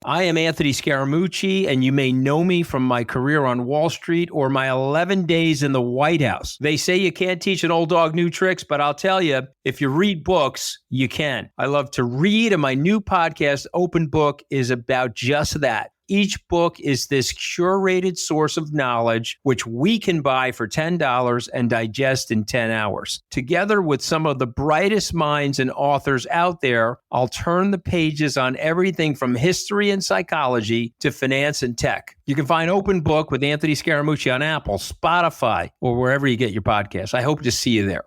I am Anthony Scaramucci, and you may know me from my career on Wall Street or my 11 days in the White House. They say you can't teach an old dog new tricks, but I'll tell you, if you read books, you can. I love to read, and my new podcast, Open Book, is about just that. Each book is this curated source of knowledge, which we can buy for $10 and digest in 10 hours. Together with some of the brightest minds and authors out there, I'll turn the pages on everything from history and psychology to finance and tech. You can find Open Book with Anthony Scaramucci on Apple, Spotify, or wherever you get your podcasts. I hope to see you there.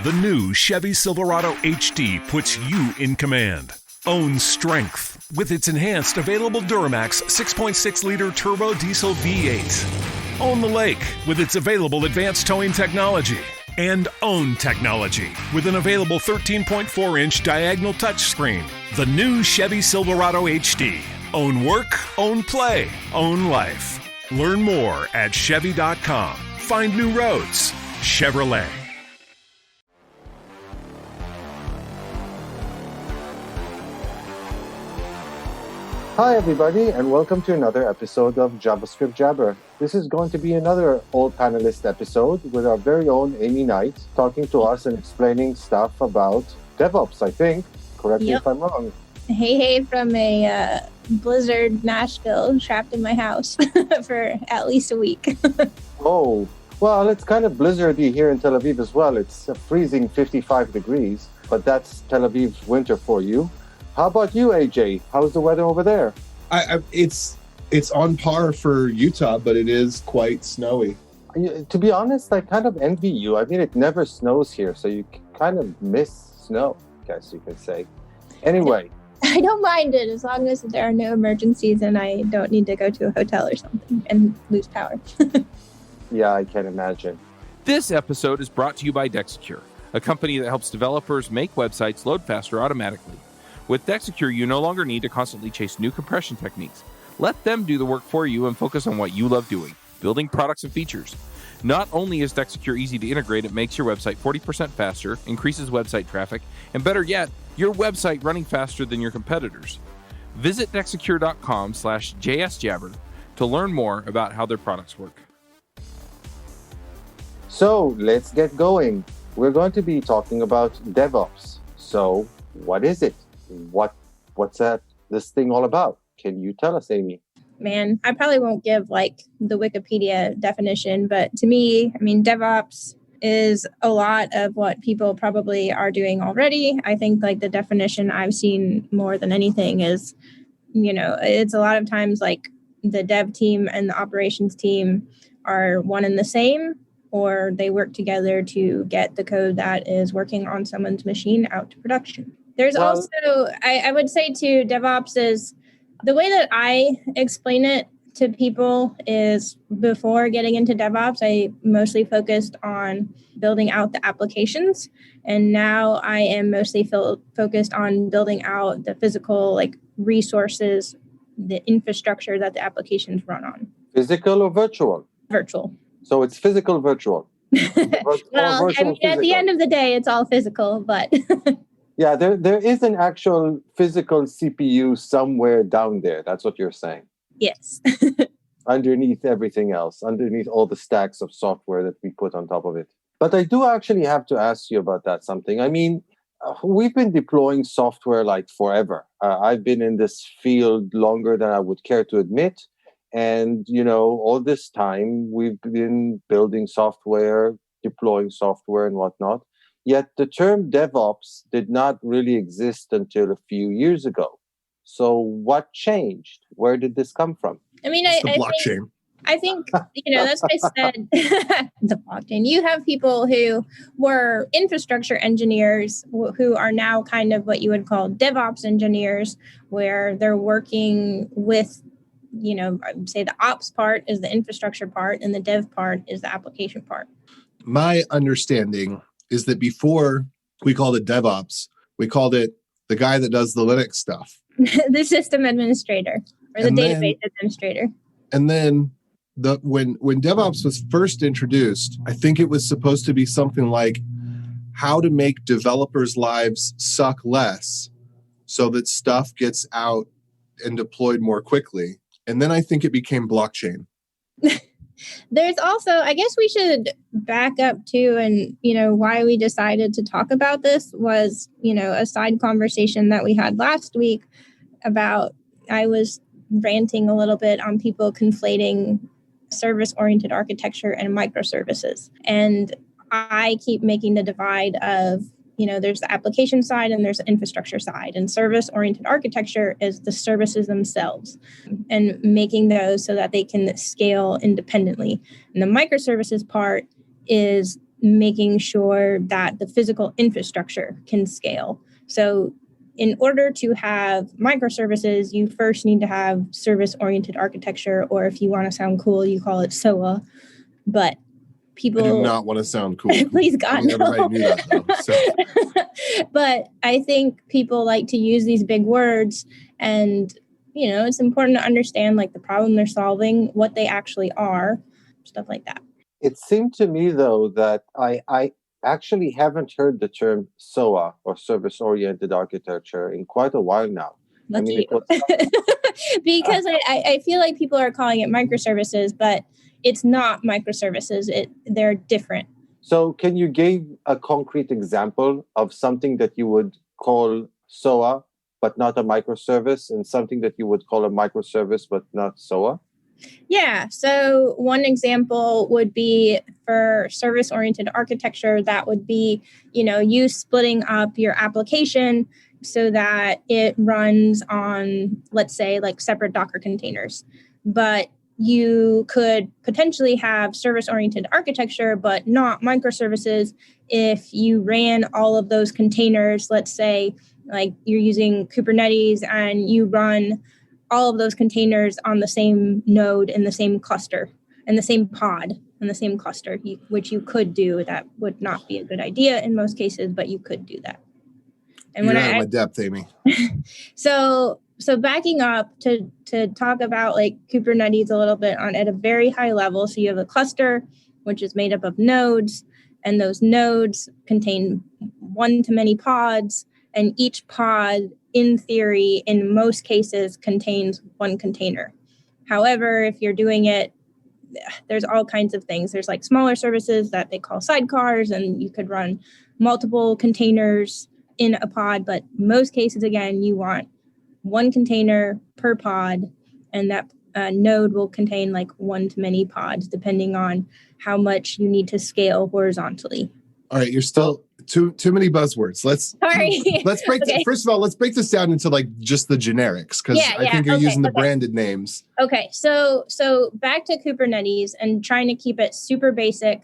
The new Chevy Silverado HD puts you in command. Own strength with its enhanced available Duramax 6.6-liter turbo diesel V8. Own the lake with its available advanced towing technology. And own technology with an available 13.4-inch diagonal touchscreen. The new Chevy Silverado HD. Own work, own play, own life. Learn more at Chevy.com. Find new roads. Chevrolet. Hi everybody, and welcome to another episode of JavaScript Jabber. This is going to be another old panelist episode with our very own Aimee Knight talking to us and explaining stuff about DevOps, I think. Correct me if I'm wrong. Hey, from a blizzard Nashville, trapped in my house for at least a week. Oh, well, it's kind of blizzardy here in Tel Aviv as well. It's a freezing 55 degrees, but that's Tel Aviv winter for you. How about you, AJ? How's the weather over there? It's on par for Utah, but it is quite snowy. To be honest, I kind of envy you. I mean, it never snows here, so you kind of miss snow, I guess you could say. Anyway. I don't mind it as long as there are no emergencies and I don't need to go to a hotel or something and lose power. Yeah, I can imagine. This episode is brought to you by DexSecure, a company that helps developers make websites load faster automatically. With DexSecure, you no longer need to constantly chase new compression techniques. Let them do the work for you and focus on what you love doing, building products and features. Not only is DexSecure easy to integrate, it makes your website 40% faster, increases website traffic, and better yet, your website running faster than your competitors. Visit DexSecure.com/JSJabber to learn more about how their products work. So let's get going. We're going to be talking about DevOps. So what is it? What's this thing all about? Can you tell us, Aimee? Man, I probably won't give like the Wikipedia definition, but to me, I mean, DevOps is a lot of what people probably are doing already. I think like the definition I've seen more than anything is, it's a lot of times like the dev team and the operations team are one and the same, or they work together to get the code that is working on someone's machine out to production. There's also, I would say too, DevOps is, the way that I explain it to people is before getting into DevOps, I mostly focused on building out the applications. And now I am mostly focused on building out the physical resources, the infrastructure that the applications run on. Physical or virtual? Virtual. So it's physical, virtual. Well, I mean, at the end of the day, it's all physical, but... Yeah, there is an actual physical CPU somewhere down there. That's what you're saying. Yes. Underneath everything else, underneath all the stacks of software that we put on top of it. But I do actually have to ask you about that something. I mean, we've been deploying software forever. I've been in this field longer than I would care to admit. And, all this time we've been building software, deploying software and whatnot. Yet the term DevOps did not really exist until a few years ago. So what changed? Where did this come from? I mean, it's the blockchain. I think, that's what I said. The blockchain. You have people who were infrastructure engineers who are now kind of what you would call DevOps engineers, where they're working with, say the ops part is the infrastructure part and the dev part is the application part. My understanding is that before we called it DevOps, we called it the guy that does the Linux stuff. The system administrator or the database administrator. And then when DevOps was first introduced, I think it was supposed to be something like how to make developers' lives suck less so that stuff gets out and deployed more quickly. And then I think it became blockchain. There's also, I guess we should back up too. And, why we decided to talk about this was, a side conversation that we had last week about, I was ranting a little bit on people conflating service-oriented architecture and microservices. And I keep making the divide of, there's the application side and there's the infrastructure side. And service-oriented architecture is the services themselves and making those so that they can scale independently. And the microservices part is making sure that the physical infrastructure can scale. So in order to have microservices, you first need to have service-oriented architecture, or if you want to sound cool, you call it SOA. But people I do not want to sound cool. Please God, no. Everybody knew that though. So. But I think people like to use these big words, and it's important to understand like the problem they're solving, what they actually are, stuff like that. It seemed to me though that I actually haven't heard the term SOA or service-oriented architecture in quite a while now. Lucky you. Because I feel like people are calling it microservices, but it's not microservices. They're different. So can you give a concrete example of something that you would call SOA, but not a microservice, and something that you would call a microservice, but not SOA? Yeah. So one example would be for service-oriented architecture, that would be, you splitting up your application so that it runs on, let's say, like separate Docker containers. But you could potentially have service-oriented architecture, but not microservices if you ran all of those containers. Let's say like you're using Kubernetes and you run all of those containers on the same node in the same cluster, in the same pod, in the same cluster, which you could do. That would not be a good idea in most cases, but you could do that. And You're out of my depth, Aimee. So backing up to talk about like Kubernetes a little bit at a very high level. So you have a cluster, which is made up of nodes, and those nodes contain one-to-many pods, and each pod, in theory, in most cases, contains one container. However, if you're doing it, there's all kinds of things. There's like smaller services that they call sidecars, and you could run multiple containers in a pod. But most cases, again, you want one container per pod, and that node will contain like one-to-many pods, depending on how much you need to scale horizontally. All right, you're still too many buzzwords. Let's break. Okay. First of all, let's break this down into like just the generics, because I think you're using the branded names. Okay, so back to Kubernetes and trying to keep it super basic,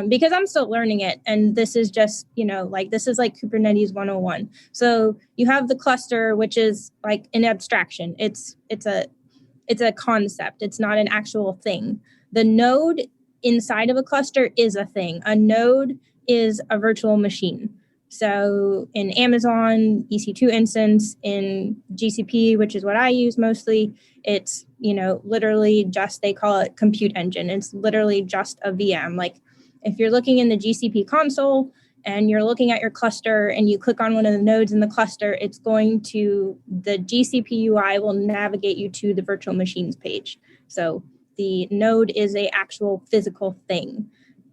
because I'm still learning it, and this is just this is like Kubernetes 101. So you have the cluster, which is like an abstraction. It's a concept. It's not an actual thing. The node inside of a cluster is a thing. A node is a virtual machine. So in Amazon EC2 instance, in GCP, which is what I use mostly, it's, literally just, they call it compute engine. It's literally just a VM. Like if you're looking in the GCP console and you're looking at your cluster and you click on one of the nodes in the cluster, the GCP UI will navigate you to the virtual machines page. So the node is a actual physical thing.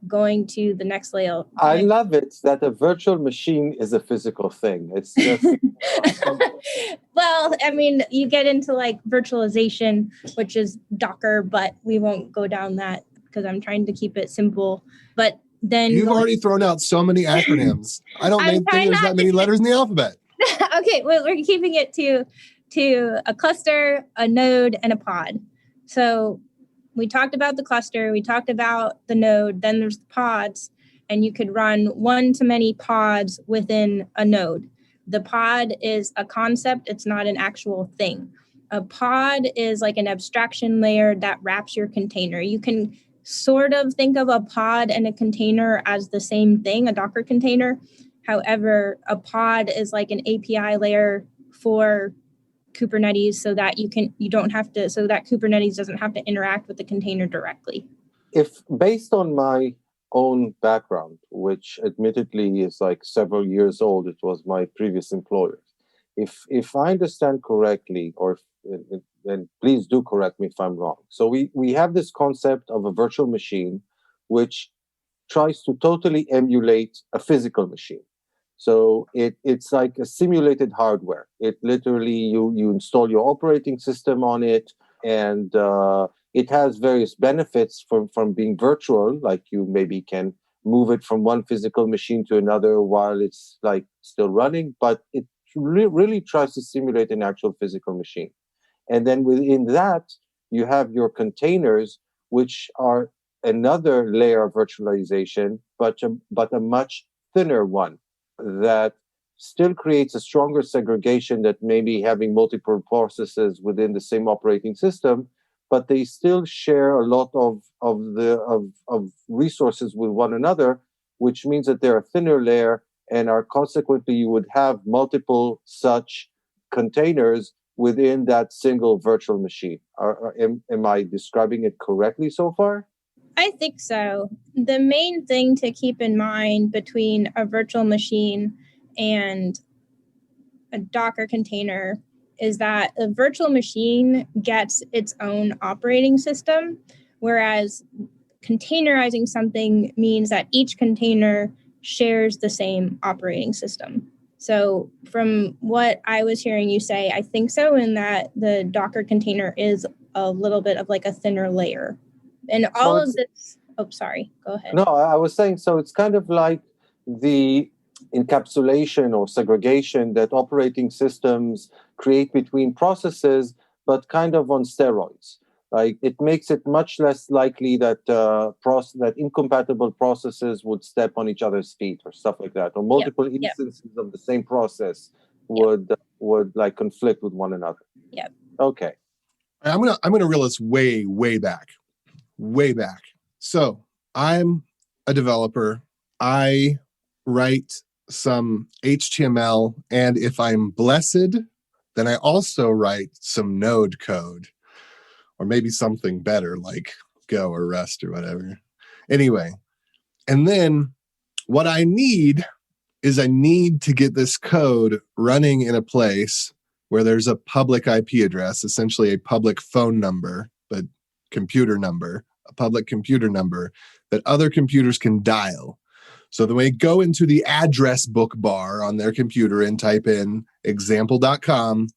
Going to the next layer. I love it that a virtual machine is a physical thing. It's just well, I mean, you get into like virtualization, which is Docker, but we won't go down that because I'm trying to keep it simple. But then you've already thrown out so many acronyms. I don't think there's that many letters in the alphabet. Okay, well, we're keeping it to a cluster, a node, and a pod. So we talked about the cluster, we talked about the node, then there's the pods, and you could run one-to-many pods within a node. The pod is a concept, it's not an actual thing. A pod is like an abstraction layer that wraps your container. You can sort of think of a pod and a container as the same thing, a Docker container. However, a pod is like an API layer for Kubernetes so that so that Kubernetes doesn't have to interact with the container directly. If based on my own background, which admittedly is like several years old, it was my previous employer. If I understand correctly, or and please do correct me if I'm wrong. So we have this concept of a virtual machine, which tries to totally emulate a physical machine. So it's like a simulated hardware. It literally, you install your operating system on it, and it has various benefits from being virtual, like you maybe can move it from one physical machine to another while it's like still running, but it really tries to simulate an actual physical machine. And then within that, you have your containers, which are another layer of virtualization, but a much thinner one that still creates a stronger segregation that maybe having multiple processes within the same operating system, but they still share a lot of resources with one another, which means that they're a thinner layer, and are consequently you would have multiple such containers within that single virtual machine. Am I describing it correctly so far? I think so. The main thing to keep in mind between a virtual machine and a Docker container is that a virtual machine gets its own operating system, whereas containerizing something means that each container shares the same operating system. So from what I was hearing you say, I think so, in that the Docker container is a little bit of like a thinner layer. And all of this, sorry, go ahead. No, I was saying, so it's kind of like the encapsulation or segregation that operating systems create between processes, but kind of on steroids. Like, it makes it much less likely that that incompatible processes would step on each other's feet or stuff like that, or multiple instances of the same process would like conflict with one another. Yep. Okay. I'm gonna reel us way back. So I'm a developer. I write some HTML, and if I'm blessed, then I also write some Node code, or maybe something better like Go or Rust or whatever. Anyway, and then what I need to get this code running in a place where there's a public IP address, essentially a public phone number, but computer number, a public computer number that other computers can dial. So when they go into the address book bar on their computer and type in example.com,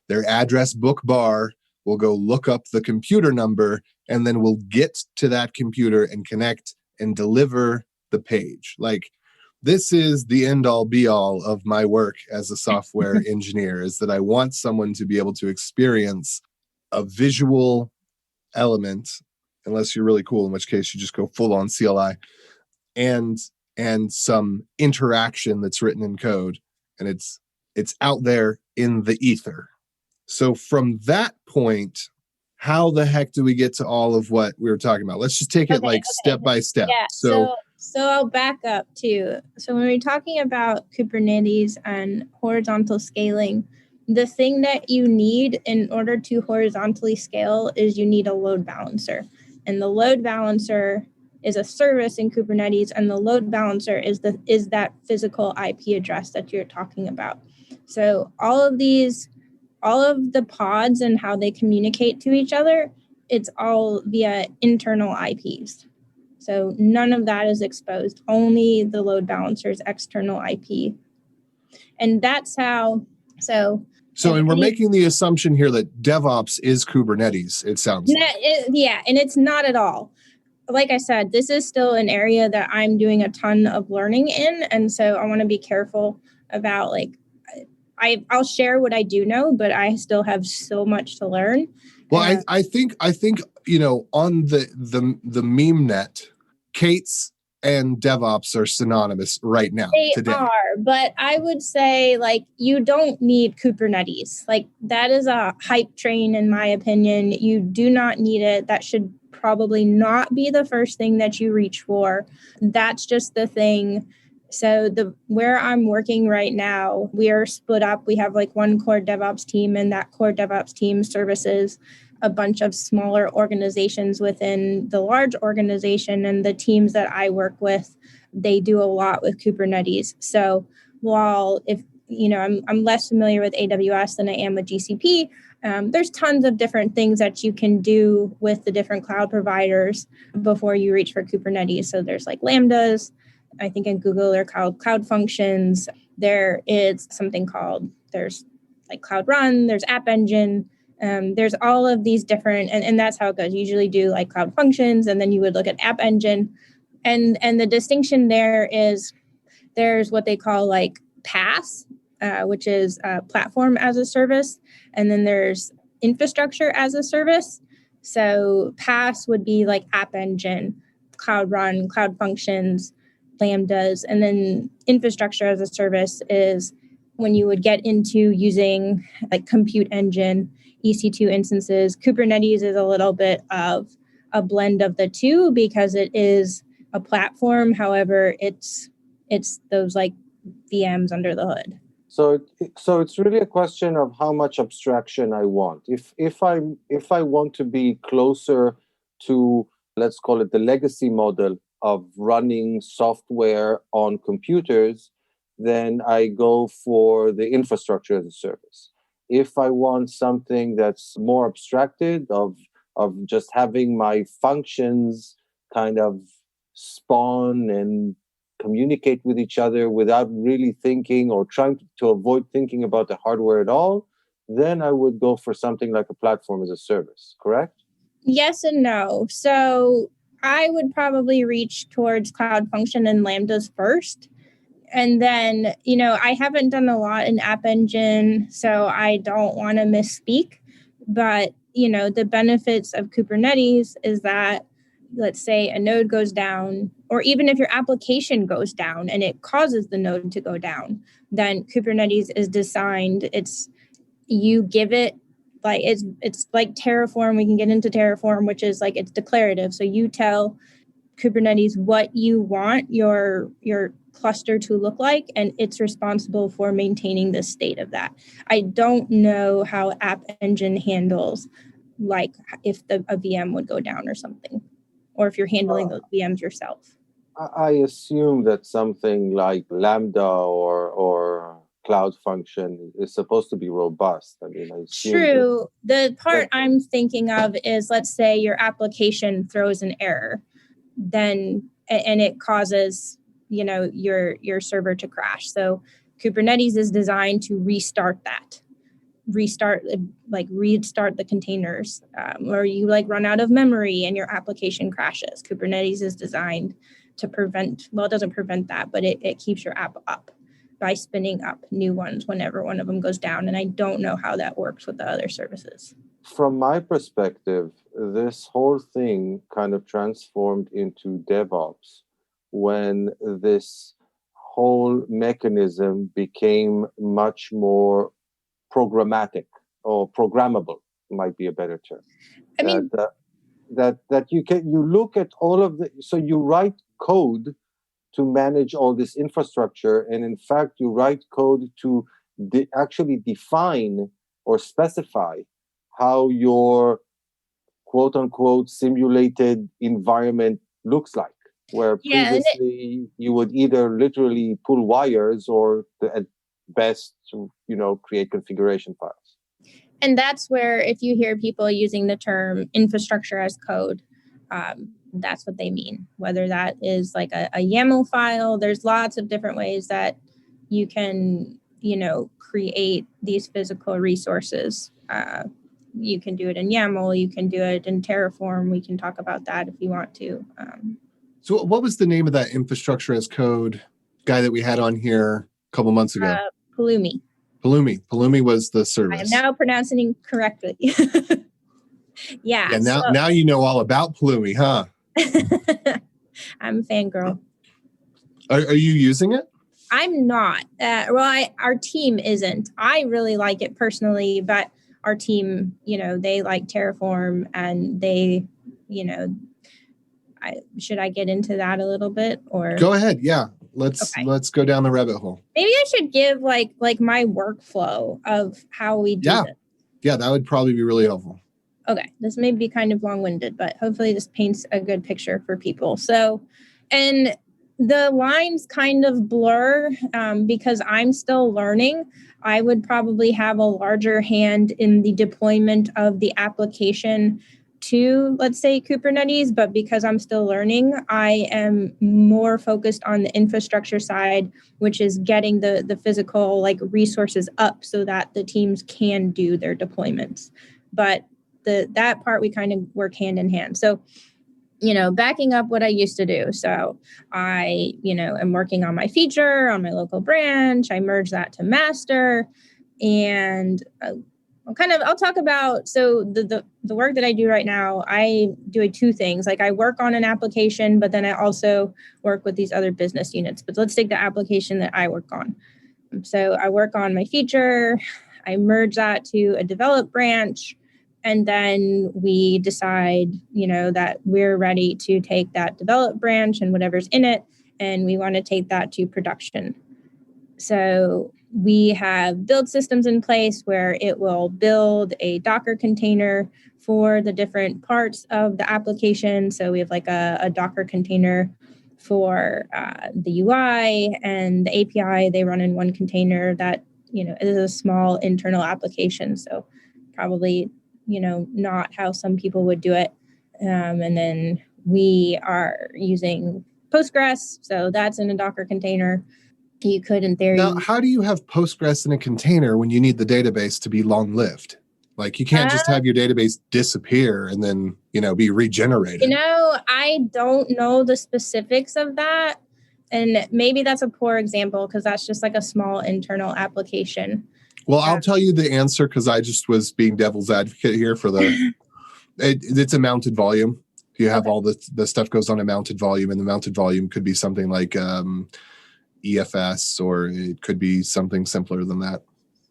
their address book bar will go look up the computer number, and then we'll get to that computer and connect and deliver the page. Like, this is the end all be all of my work as a software engineer, is that I want someone to be able to experience a visual element, unless you're really cool, in which case you just go full on CLI, and some interaction that's written in code, and it's out there in the ether. So from that point, how the heck do we get to all of what we were talking about? Let's just take it step by step. Yeah. So I'll back up too. So when we're talking about Kubernetes and horizontal scaling, the thing that you need in order to horizontally scale is you need a load balancer. And the load balancer is a service in Kubernetes, and the load balancer is that physical IP address that you're talking about. So all of the pods and how they communicate to each other, it's all via internal IPs. So none of that is exposed, only the load balancer's external IP. And that's how, and we're making the assumption here that DevOps is Kubernetes, it sounds like. Yeah, and it's not at all. Like I said, this is still an area that I'm doing a ton of learning in. And so I want to be careful about, like, I'll share what I do know, but I still have so much to learn. Well, I think on the meme net, Kate's and DevOps are synonymous right now. They are, but I would say, like, you don't need Kubernetes. Like, that is a hype train, in my opinion. You do not need it. That should probably not be the first thing that you reach for. That's just the thing. So where I'm working right now, we are split up. We have like one core DevOps team, and that core DevOps team services a bunch of smaller organizations within the large organization. And the teams that I work with, they do a lot with Kubernetes. So while I'm less familiar with AWS than I am with GCP, There's tons of different things that you can do with the different cloud providers before you reach for Kubernetes. So there's like Lambdas. I think in Google they're called cloud functions. There is something called, there's like Cloud Run, there's App Engine. There's all of these different, and that's how it goes. You usually do like cloud functions, and then you would look at App Engine. And the distinction there is there's what they call like PaaS, which is platform as a service. And then there's infrastructure as a service. So PaaS would be like App Engine, Cloud Run, Cloud Functions, Lambdas. And then infrastructure as a service is when you would get into using like Compute Engine, EC2 instances. Kubernetes is a little bit of a blend of the two because it is a platform. However, it's those like VMs under the hood. So it's really a question of how much abstraction I want. If I want to be closer to, let's call it the legacy model of running software on computers, then I go for the infrastructure as a service. If I want something that's more abstracted of just having my functions kind of spawn and communicate with each other without really thinking or trying to avoid thinking about the hardware at all, then I would go for something like a platform as a service, correct? Yes and no. So I would probably reach towards Cloud Function and Lambdas first. And then, I haven't done a lot in App Engine, so I don't want to misspeak. But, the benefits of Kubernetes is that, let's say a node goes down, or even if your application goes down and it causes the node to go down, then Kubernetes is designed, you give it, like it's like Terraform. We can get into Terraform, which is like it's declarative. So you tell Kubernetes what you want your cluster to look like, and it's responsible for maintaining the state of that. I don't know how App Engine handles, like if a VM would go down or something, or if you're handling those VMs yourself. I assume that something like Lambda or Cloud Function is supposed to be robust. I assume True. The part I'm thinking of is, let's say your application throws an error, then and it causes your server to crash. So Kubernetes is designed to restart the containers, or you run out of memory and your application crashes. Kubernetes is designed to prevent, well, it doesn't prevent that, but it keeps your app up by spinning up new ones whenever one of them goes down. And I don't know how that works with the other services. From my perspective, this whole thing kind of transformed into DevOps when this whole mechanism became much more programmatic, or programmable might be a better term. I mean, that you look at all of so you write code to manage all this infrastructure, and in fact you write code to actually define or specify how your quote unquote simulated environment looks like, where previously you would either literally pull wires or at best create configuration files. And that's where, if you hear people using the term infrastructure as code, that's what they mean. Whether that is like a YAML file, there's lots of different ways that you can, create these physical resources. You can do it in YAML, you can do it in Terraform. We can talk about that if you want to. So what was the name of that infrastructure as code guy that we had on here a couple months ago? Pulumi. Pulumi was the service. I am now pronouncing it correctly. Yeah. Now you know all about Pulumi, huh? I'm a fangirl. Are you using it? I'm not. Our team isn't. I really like it personally, but our team, they like Terraform, and they, should I get into that a little bit, or go ahead? Yeah, let's go down the rabbit hole. Maybe I should give like my workflow of how we do this. Yeah, that would probably be really helpful. Okay, this may be kind of long-winded, but hopefully this paints a good picture for people. So, and The lines kind of blur because I'm still learning. I would probably have a larger hand in the deployment of the application to, let's say, Kubernetes, but because I'm still learning, I am more focused on the infrastructure side, which is getting the physical like resources up so that the teams can do their deployments. But that part we kind of work hand in hand. So, backing up what I used to do. So I, am working on my feature on my local branch. I merge that to master, and I'll talk about, so the work that I do right now, I do two things. Like I work on an application, but then I also work with these other business units. But let's take the application that I work on. So I work on my feature, I merge that to a develop branch, and then we decide, that we're ready to take that develop branch and whatever's in it, and we want to take that to production. So we have build systems in place where it will build a Docker container for the different parts of the application. So we have like a Docker container for the UI and the API. They run in one container that, is a small internal application. So probably, not how some people would do it. And then we are using Postgres. So that's in a Docker container. You could, in theory. Now, how do you have Postgres in a container when you need the database to be long-lived? Like, you can't just have your database disappear and then, be regenerated. I don't know the specifics of that. And maybe that's a poor example because that's just like a small internal application. Well, I'll tell you the answer because I just was being devil's advocate here for the... it's a mounted volume. You have all the stuff goes on a mounted volume, and the mounted volume could be something like... EFS, or it could be something simpler than that.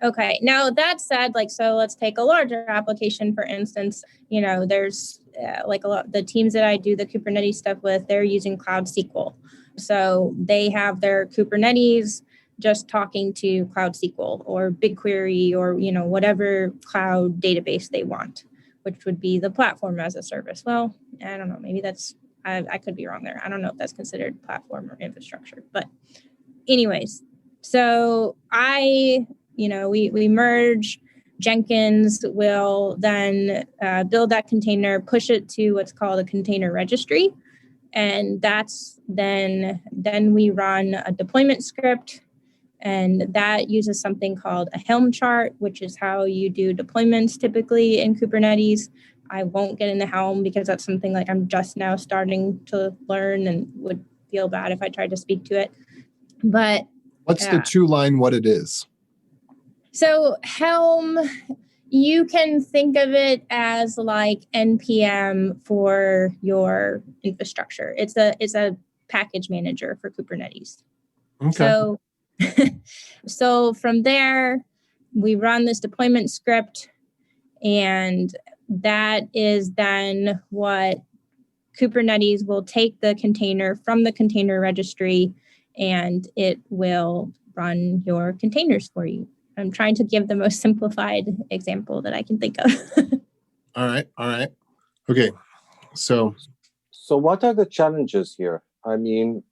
Okay. Now that said, so let's take a larger application, for instance. There's a lot, the teams that I do the Kubernetes stuff with, they're using Cloud SQL. So they have their Kubernetes just talking to Cloud SQL or BigQuery or, whatever cloud database they want, which would be the platform as a service. Well, I don't know. Maybe I could be wrong there. I don't know if that's considered platform or infrastructure, but anyways, so we merge. Jenkins will then build that container, push it to what's called a container registry. And that's then we run a deployment script. And that uses something called a Helm chart, which is how you do deployments typically in Kubernetes. I won't get into Helm because that's something like I'm just now starting to learn and would feel bad if I tried to speak to it. But what's the two-line what it is? So Helm, you can think of it as like NPM for your infrastructure. It's a package manager for Kubernetes. Okay. So from there, we run this deployment script, and that is then what Kubernetes will take the container from the container registry, and it will run your containers for you. I'm trying to give the most simplified example that I can think of. All right. Okay. So what are the challenges here? I mean,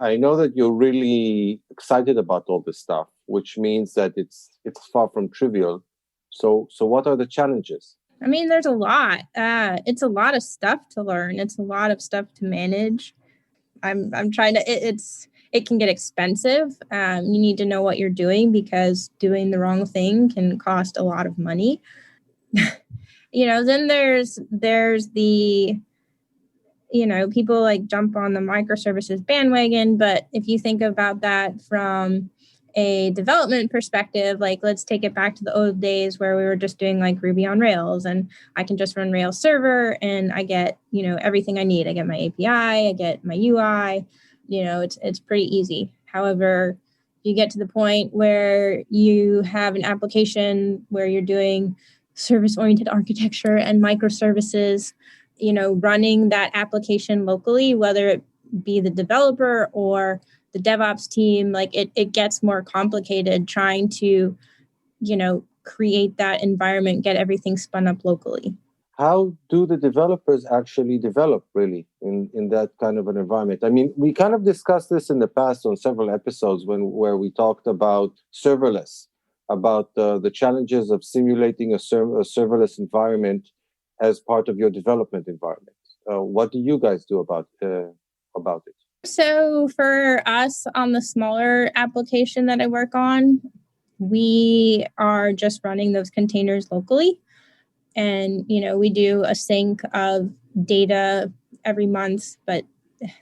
I know that you're really excited about all this stuff, which means that it's far from trivial. So what are the challenges? I mean, there's a lot. It's a lot of stuff to learn. It's a lot of stuff to manage. I'm trying to. It can get expensive. You need to know what you're doing because doing the wrong thing can cost a lot of money. Then there's the, people like jump on the microservices bandwagon. But if you think about that from a development perspective, like let's take it back to the old days where we were just doing like Ruby on Rails, and I can just run Rails server and I get, everything I need. I get my API, I get my UI, it's pretty easy. However, you get to the point where you have an application where you're doing service-oriented architecture and microservices, running that application locally, whether it be the developer or the DevOps team, like it gets more complicated trying to, create that environment, get everything spun up locally. how do the developers actually develop really in that kind of an environment? I mean, we kind of discussed this in the past on several episodes where we talked about serverless, about the challenges of simulating a serverless environment as part of your development environment. What do you guys do about it? So for us on the smaller application that I work on, we are just running those containers locally. And, we do a sync of data every month, but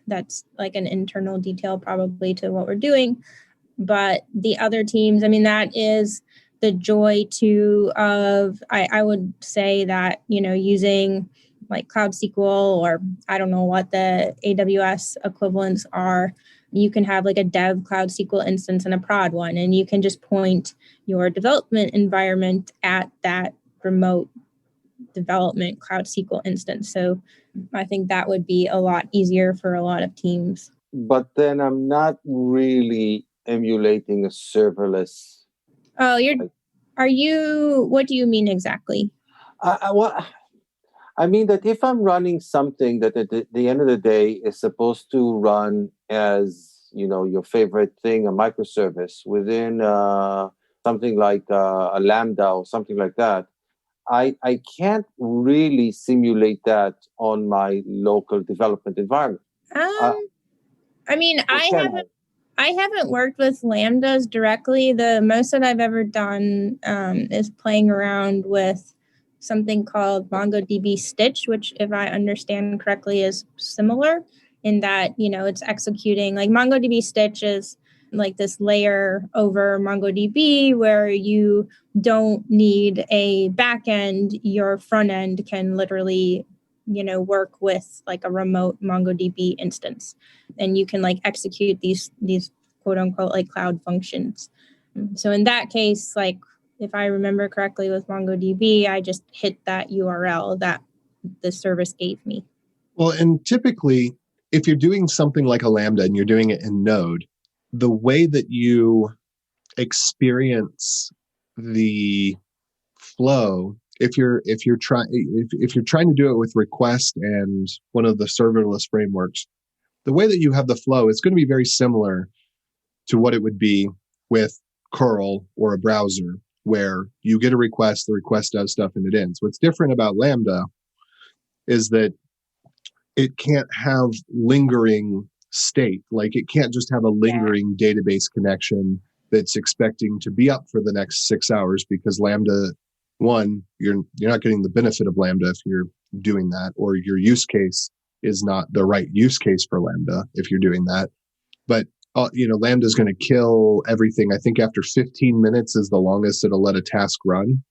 that's like an internal detail probably to what we're doing. But the other teams, I mean, that is the joy too of, I would say that, using like Cloud SQL, or I don't know what the AWS equivalents are, you can have like a dev Cloud SQL instance and a prod one, and you can just point your development environment at that remote development Cloud SQL instance. So I think that would be a lot easier for a lot of teams. But then I'm not really emulating a serverless. Oh, what do you mean exactly? I mean that if I'm running something that at the end of the day is supposed to run as, your favorite thing, a microservice within something like a Lambda or something like that, I can't really simulate that on my local development environment. I mean, I haven't worked with Lambdas directly. The most that I've ever done is playing around with something called MongoDB Stitch, which, if I understand correctly, is similar in that, it's executing like MongoDB Stitch is like this layer over MongoDB where you don't need a backend. Your front end can literally, work with like a remote MongoDB instance, and you can like execute these quote unquote like cloud functions. So in that case, like if I remember correctly with MongoDB, I just hit that URL that the service gave me. Well, and typically, if you're doing something like a Lambda and you're doing it in Node, the way that you experience the flow, if you're trying to do it with request and one of the serverless frameworks, the way that you have the flow is going to be very similar to what it would be with curl or a browser, where you get a request, the request does stuff, and it ends. What's different about Lambda is that it can't have lingering state. Like it can't just have a lingering database connection that's expecting to be up for the next 6 hours, because Lambda, one, you're not getting the benefit of Lambda if you're doing that, or your use case is not the right use case for Lambda if you're doing that. But Lambda is going to kill everything. I think after 15 minutes is the longest it'll let a task run.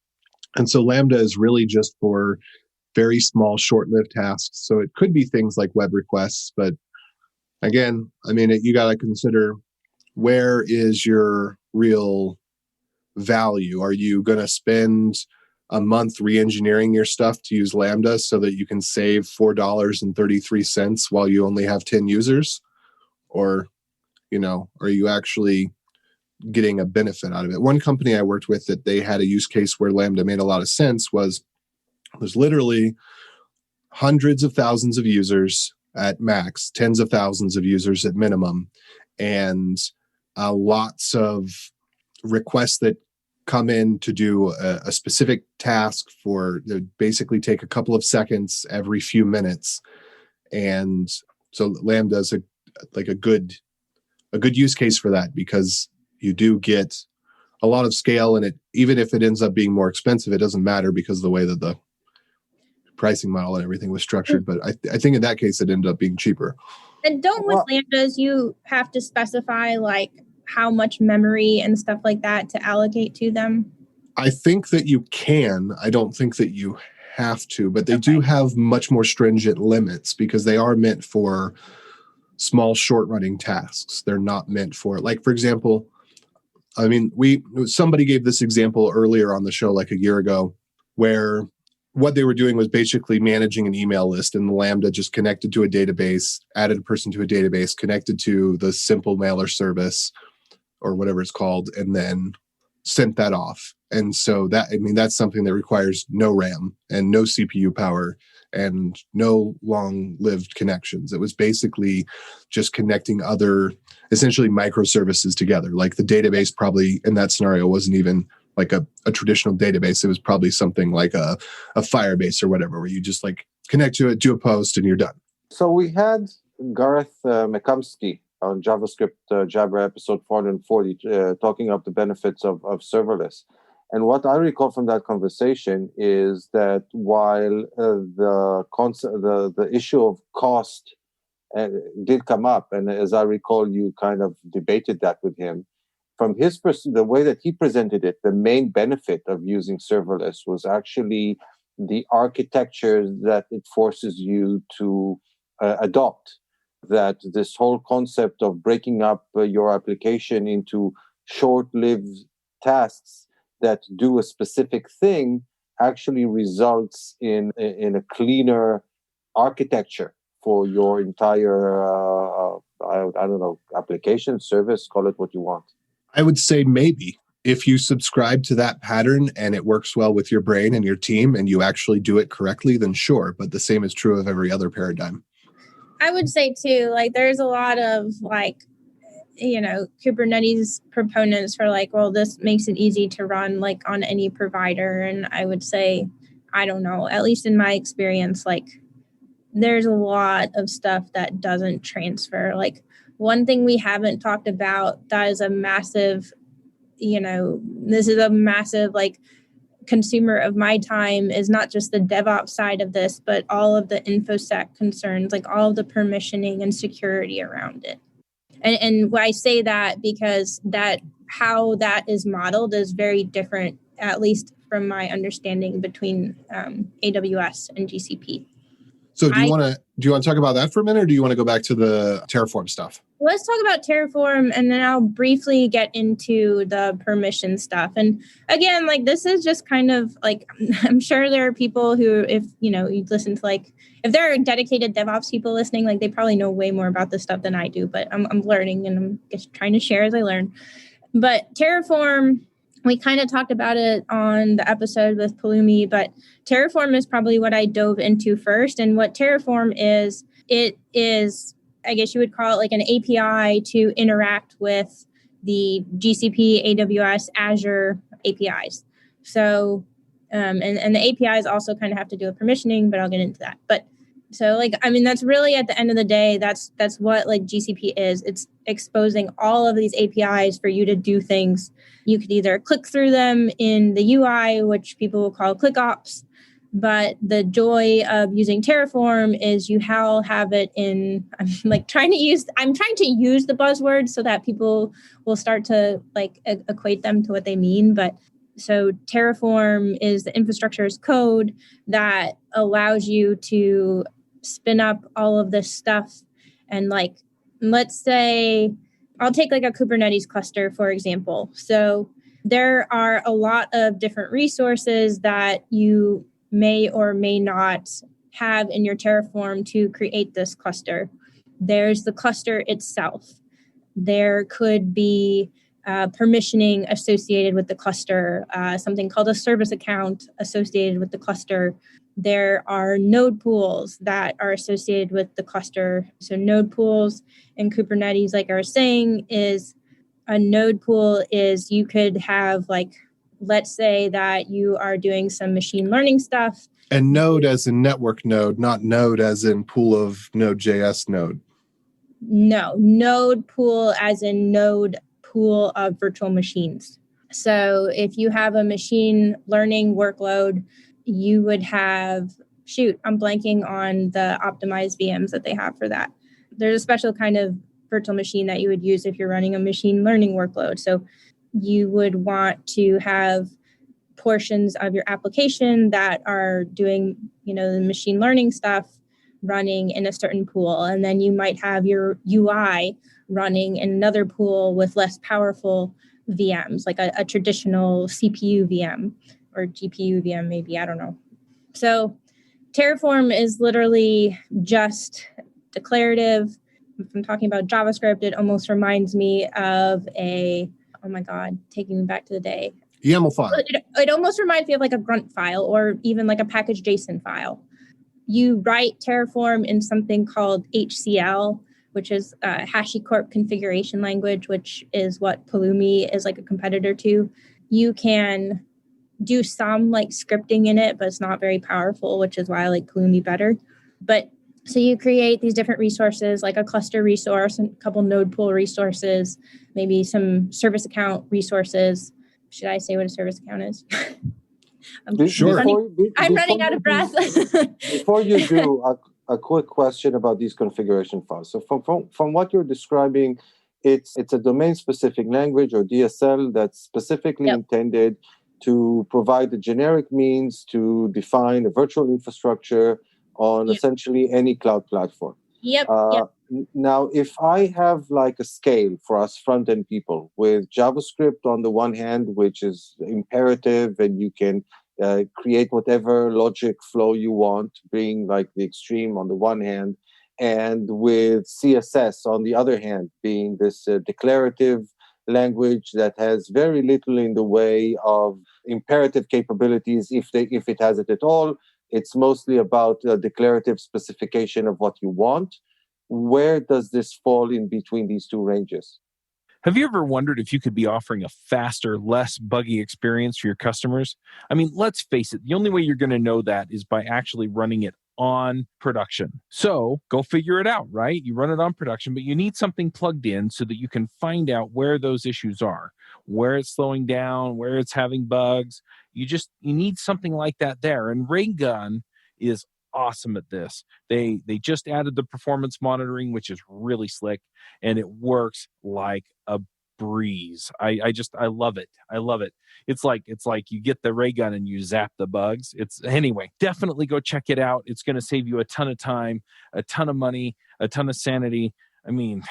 And so Lambda is really just for very small, short-lived tasks. So it could be things like web requests. But again, I mean, you got to consider, where is your real value? Are you going to spend a month re-engineering your stuff to use Lambda so that you can save $4.33 while you only have 10 users? Or are you actually getting a benefit out of it? One company I worked with that they had a use case where Lambda made a lot of sense was there's literally hundreds of thousands of users at max, tens of thousands of users at minimum, and lots of requests that come in to do a specific task that basically take a couple of seconds every few minutes. And so Lambda is a good use case for that, because you do get a lot of scale, and even if it ends up being more expensive, it doesn't matter because of the way that the pricing model and everything was structured. But I think in that case, it ended up being cheaper. And with Lambdas, you have to specify like how much memory and stuff like that to allocate to them? I think that you can. I don't think that you have to, but they do have much more stringent limits because they are meant for small, short-running tasks. They're not meant for, like, for example, I mean, somebody gave this example earlier on the show, like a year ago, where what they were doing was basically managing an email list, and the Lambda just connected to a database, added a person to a database, connected to the simple mailer service or whatever it's called, and then sent that off. And so that's something that requires no RAM and no CPU power and no long-lived connections. It was basically just connecting other, essentially microservices together. Like the database probably in that scenario wasn't even like a traditional database. It was probably something like a Firebase or whatever, where you just like connect to it, do a post, and you're done. So we had Gareth McCumsky on JavaScript Jabber episode 440 talking up the benefits of serverless. And what I recall from that conversation is that while the issue of cost did come up, and as I recall, you kind of debated that with him, from his the way that he presented it, the main benefit of using serverless was actually the architecture that it forces you to adopt. That this whole concept of breaking up your application into short-lived tasks that do a specific thing actually results in a cleaner architecture for your entire, I don't know, application, service, call it what you want. I would say maybe. If you subscribe to that pattern and it works well with your brain and your team and you actually do it correctly, then sure. But the same is true of every other paradigm. I would say too, like there's a lot of like, Kubernetes proponents for like, well, this makes it easy to run like on any provider. And I would say, I don't know, at least in my experience, like there's a lot of stuff that doesn't transfer. Like one thing we haven't talked about that is a massive, this is a massive like consumer of my time is not just the DevOps side of this, but all of the InfoSec concerns, like all of the permissioning and security around it. And I say that because how that is modeled is very different, at least from my understanding, between AWS and GCP. So do you want to talk about that for a minute, or do you want to go back to the Terraform stuff? Let's talk about Terraform, and then I'll briefly get into the permission stuff. And again, like this is just kind of like, I'm sure there are people who, if you listen to like, if there are dedicated DevOps people listening, like they probably know way more about this stuff than I do. But I'm learning, and I'm just trying to share as I learn. But Terraform, we kind of talked about it on the episode with Pulumi, but Terraform is probably what I dove into first. And what Terraform is, it is, I guess you would call it like an API to interact with the GCP, AWS, Azure APIs. So, and the APIs also kind of have to do with permissioning, but I'll get into that. But so like, I mean, that's really at the end of the day, that's what like GCP is. It's exposing all of these APIs for you to do things. You could either click through them in the UI, which people will call ClickOps. But the joy of using Terraform is you have it in, I'm trying to use the buzzwords so that people will start to like equate them to what they mean. But so Terraform is the infrastructure as code that allows you to spin up all of this stuff. And like, let's say, I'll take like a Kubernetes cluster, for example. So there are a lot of different resources that you may or may not have in your Terraform to create this cluster. There's the cluster itself. There could be permissioning associated with the cluster, something called a service account associated with the cluster. There are node pools that are associated with the cluster. So node pools in Kubernetes, like I was saying, is a node pool is you could have like, let's say that you are doing some machine learning stuff. And node as in network node, not node as in pool of Node.js node. No, node pool as in node pool of virtual machines. So if you have a machine learning workload, you would have, I'm blanking on the optimized VMs that they have for that. There's a special kind of virtual machine that you would use if you're running a machine learning workload. So you would want to have portions of your application that are doing, the machine learning stuff running in a certain pool. And then you might have your UI running in another pool with less powerful VMs, like a traditional CPU VM or GPU VM, maybe, I don't know. So Terraform is literally just declarative. If I'm talking about JavaScript, it almost reminds me of oh my God, taking me back to the day. YAML file. It almost reminds me of like a grunt file or even like a package JSON file. You write Terraform in something called HCL, which is a HashiCorp configuration language, which is what Pulumi is like a competitor to. You can do some like scripting in it, but it's not very powerful, which is why I like Pulumi better. But so you create these different resources, like a cluster resource, and a couple node pool resources, maybe some service account resources. Should I say what a service account is? Sure. I'm running out of breath. Before you do, a quick question about these configuration files. So from what you're describing, it's a domain-specific language or DSL that's specifically intended to provide the generic means to define a virtual infrastructure on essentially any cloud platform. Now, if I have like a scale for us front-end people with JavaScript on the one hand, which is imperative and you can create whatever logic flow you want, being like the extreme on the one hand, and with CSS on the other hand, being this declarative language that has very little in the way of imperative capabilities, if it has it at all. It's mostly about declarative specification of what you want. Where does this fall in between these two ranges? Have you ever wondered if you could be offering a faster, less buggy experience for your customers? I mean, let's face it, the only way you're going to know that is by actually running it on production. So go figure it out, right? You run it on production, but you need something plugged in so that you can find out where those issues are, where it's slowing down, where it's having bugs. You need something like that there. And Raygun is awesome at this. They just added the performance monitoring, which is really slick, and it works like a breeze. I love it. I love it. It's like you get the ray gun and you zap the bugs. Anyway, definitely go check it out. It's going to save you a ton of time, a ton of money, a ton of sanity. I mean,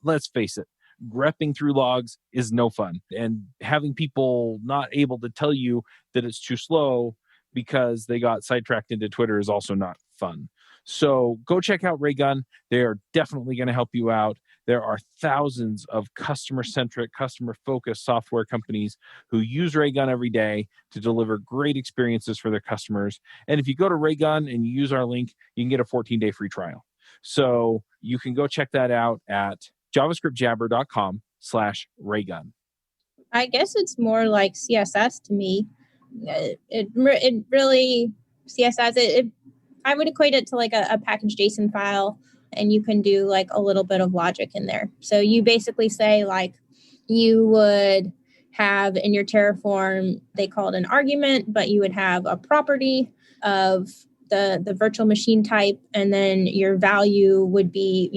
let's face it. Grepping through logs is no fun, and having people not able to tell you that it's too slow because they got sidetracked into Twitter is also not fun. So go check out Raygun. They are definitely going to help you out. There are thousands of customer-centric, customer-focused software companies who use Raygun every day to deliver great experiences for their customers. And if you go to Raygun and you use our link, you can get a 14-day free trial. So you can go check that out at javascriptjabber.com/Raygun. I guess it's more like CSS to me. It really CSS. I would equate it to like a package JSON file, and you can do like a little bit of logic in there. So you basically say like you would have in your Terraform, they call it an argument, but you would have a property of the virtual machine type, and then your value would be,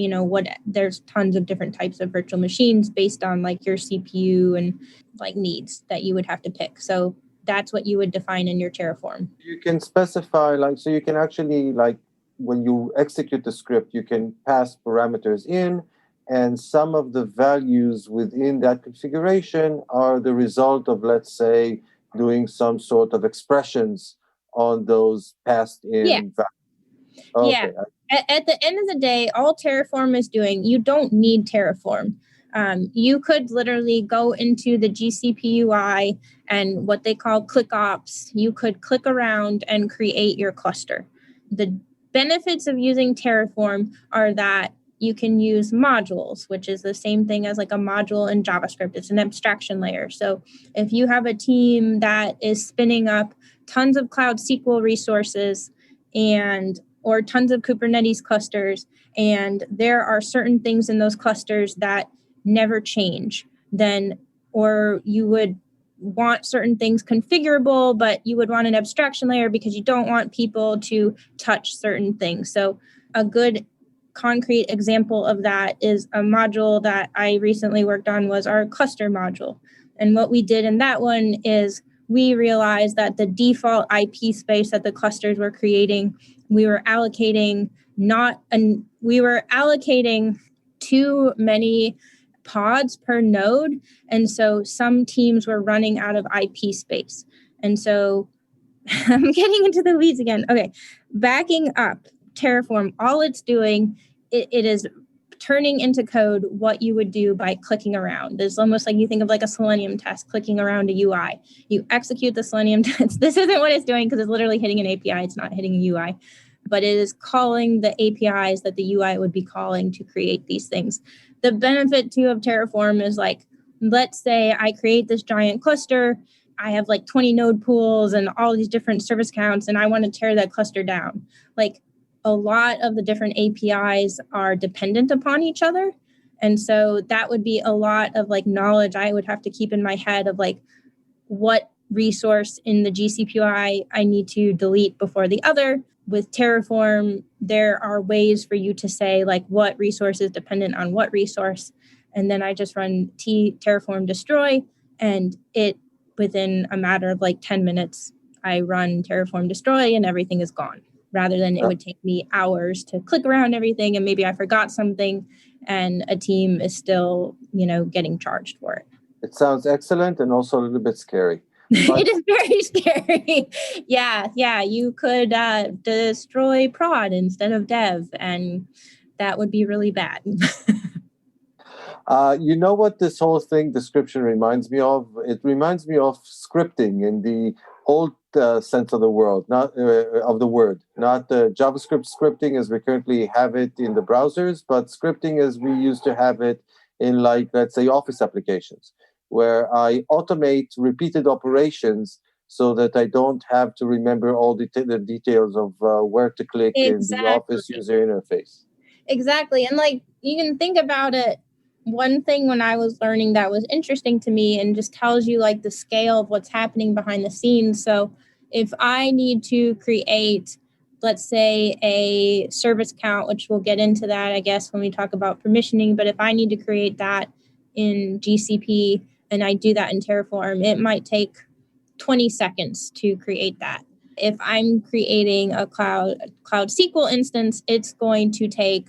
there's tons of different types of virtual machines based on like your CPU and like needs that you would have to pick. So that's what you would define in your Terraform. You can specify, so you can actually, when you execute the script, you can pass parameters in, and some of the values within that configuration are the result of, let's say, doing some sort of expressions on those passed in values. Okay. Yeah. At the end of the day, all Terraform is doing, you don't need Terraform. You could literally go into the GCP UI and what they call ClickOps. You could click around and create your cluster. The benefits of using Terraform are that you can use modules, which is the same thing as like a module in JavaScript. It's an abstraction layer. So if you have a team that is spinning up tons of Cloud SQL resources or tons of Kubernetes clusters, and there are certain things in those clusters that never change, or you would want certain things configurable, but you would want an abstraction layer because you don't want people to touch certain things. So a good concrete example of that is a module that I recently worked on was our cluster module. And what we did in that one is we realized that the default IP space that the clusters were creating, we were allocating too many pods per node. And so some teams were running out of IP space. And so I'm getting into the weeds again. Okay, backing up Terraform, all it's doing, it is turning into code what you would do by clicking around. It's almost like you think of like a Selenium test, clicking around a UI. You execute the Selenium test. This isn't what it's doing because it's literally hitting an API. It's not hitting a UI, but it is calling the APIs that the UI would be calling to create these things. The benefit too of Terraform is like, let's say I create this giant cluster. I have like 20 node pools and all these different service counts, and I want to tear that cluster down. Like a lot of the different APIs are dependent upon each other. And so that would be a lot of like knowledge I would have to keep in my head of like what resource in the GCPUI I need to delete before the other. With Terraform, there are ways for you to say like what resource is dependent on what resource. And then I just run Terraform destroy, and it within a matter of like 10 minutes, I run Terraform destroy and everything is gone, rather than it would take me hours to click around everything. And maybe I forgot something and a team is still, getting charged for it. It sounds excellent and also a little bit scary. But it is very scary. Yeah. You could destroy prod instead of dev, and that would be really bad. You know what this whole thing description reminds me of? It reminds me of scripting in the old sense of the word, not JavaScript scripting as we currently have it in the browsers, but scripting as we used to have it in, like, let's say, Office applications, where I automate repeated operations so that I don't have to remember all the details of where to click in the Office user interface. Exactly. And like, you can think about it. One thing when I was learning that was interesting to me and just tells you like the scale of what's happening behind the scenes. So if I need to create, let's say, a service count, which we'll get into that, I guess, when we talk about permissioning, but if I need to create that in GCP and I do that in Terraform, it might take 20 seconds to create that. If I'm creating a Cloud SQL instance, it's going to take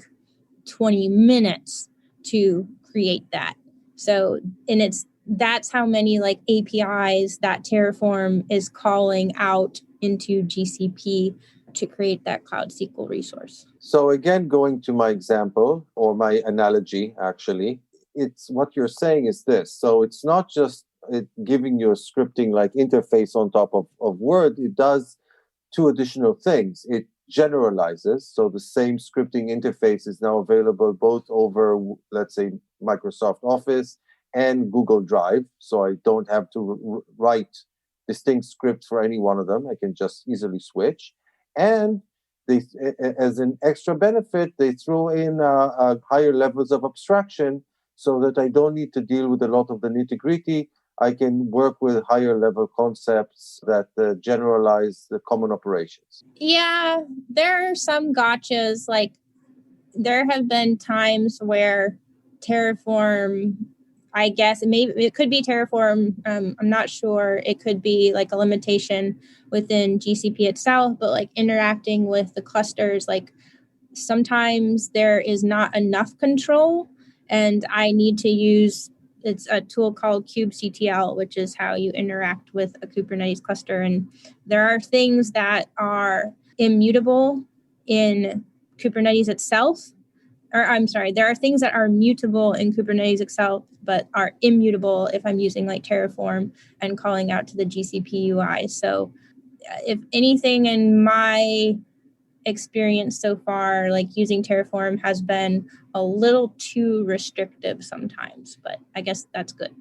20 minutes to create that. So, and that's how many like APIs that Terraform is calling out into GCP to create that Cloud SQL resource. So again, going to my example or my analogy, actually, it's what you're saying is this. So it's not just it giving you a scripting like interface on top of Word. It does two additional things. It generalizes. So the same scripting interface is now available both over, let's say, Microsoft Office and Google Drive. So I don't have to write distinct scripts for any one of them. I can just easily switch. And they, as an extra benefit, they throw in higher levels of abstraction so that I don't need to deal with a lot of the nitty-gritty. I can work with higher level concepts that generalize the common operations. Yeah, there are some gotchas. Like there have been times where Terraform, I guess, it could be Terraform. I'm not sure. It could be like a limitation within GCP itself, but like interacting with the clusters, like sometimes there is not enough control and I need to use it's a tool called kubectl, which is how you interact with a Kubernetes cluster. And there are things that are immutable in Kubernetes itself. There are things that are mutable in Kubernetes itself, but are immutable if I'm using like Terraform and calling out to the GCP UI. So if anything in my experience so far, like using Terraform has been a little too restrictive sometimes, but I guess that's good.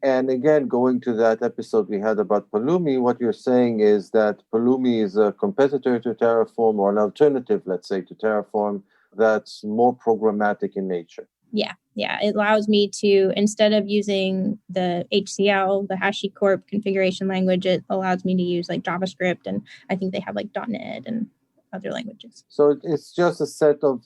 And again, going to that episode we had about Pulumi, what you're saying is that Pulumi is a competitor to Terraform or an alternative, let's say, to Terraform that's more programmatic in nature. Yeah. It allows me to, instead of using the HCL, the HashiCorp configuration language, it allows me to use like JavaScript, and I think they have like .NET and other languages. So it's just a set of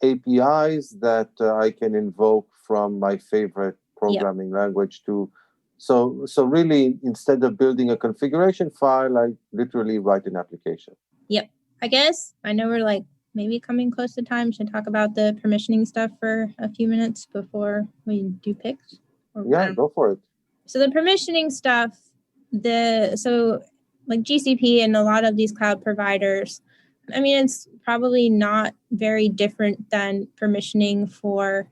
APIs that I can invoke from my favorite programming language to. So really, instead of building a configuration file, I literally write an application. Yep. I guess I know we're like maybe coming close to time. Should talk about the permissioning stuff for a few minutes before we do picks? Go for it. So the permissioning stuff, like GCP and a lot of these cloud providers, I mean, it's probably not very different than permissioning for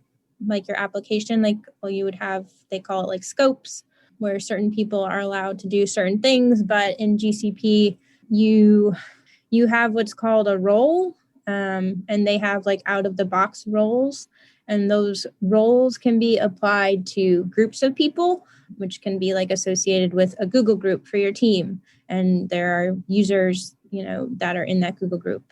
like your application. Like, well, you would have, they call it like scopes, where certain people are allowed to do certain things. But in GCP, you have what's called a role, and they have like out of the box roles. And those roles can be applied to groups of people, which can be like associated with a Google group for your team. And there are users, that are in that Google group.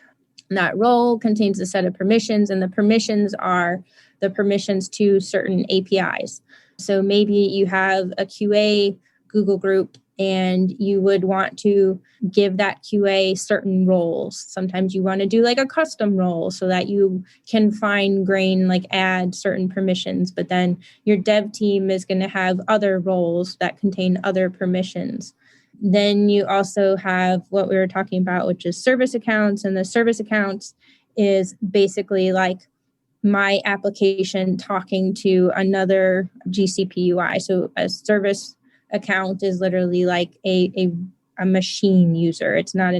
And that role contains a set of permissions, and the permissions are the permissions to certain APIs. So maybe you have a QA Google group and you would want to give that QA certain roles. Sometimes you want to do like a custom role so that you can fine grain, like add certain permissions, but then your dev team is going to have other roles that contain other permissions. Then you also have what we were talking about, which is service accounts. And the service accounts is basically like my application talking to another GCP UI. So a service account is literally like a machine user. It's not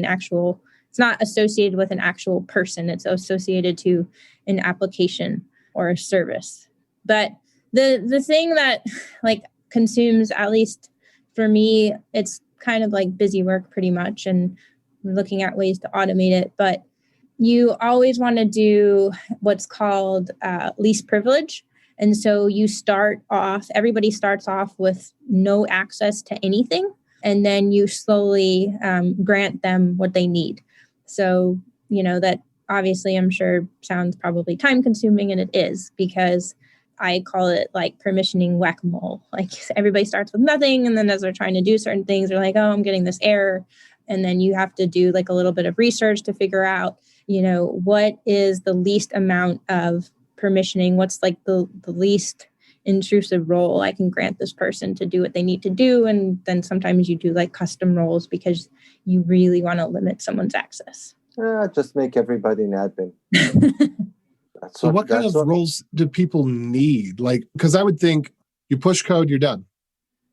associated with an actual person. It's associated to an application or a service. But the thing that like consumes, at least for me, it's kind of like busy work pretty much, and looking at ways to automate it. But you always want to do what's called least privilege. And so everybody starts off with no access to anything, and then you slowly grant them what they need. So, that obviously I'm sure sounds probably time consuming, and it is, because I call it like permissioning whack-a-mole. Like everybody starts with nothing, and then as they're trying to do certain things, they're like, oh, I'm getting this error. And then you have to do like a little bit of research to figure out, what is the least amount of permissioning? What's like the least intrusive role I can grant this person to do what they need to do? And then sometimes you do like custom roles because you really want to limit someone's access. Just make everybody an admin. So what kind of roles do people need? Like, because I would think you push code, you're done.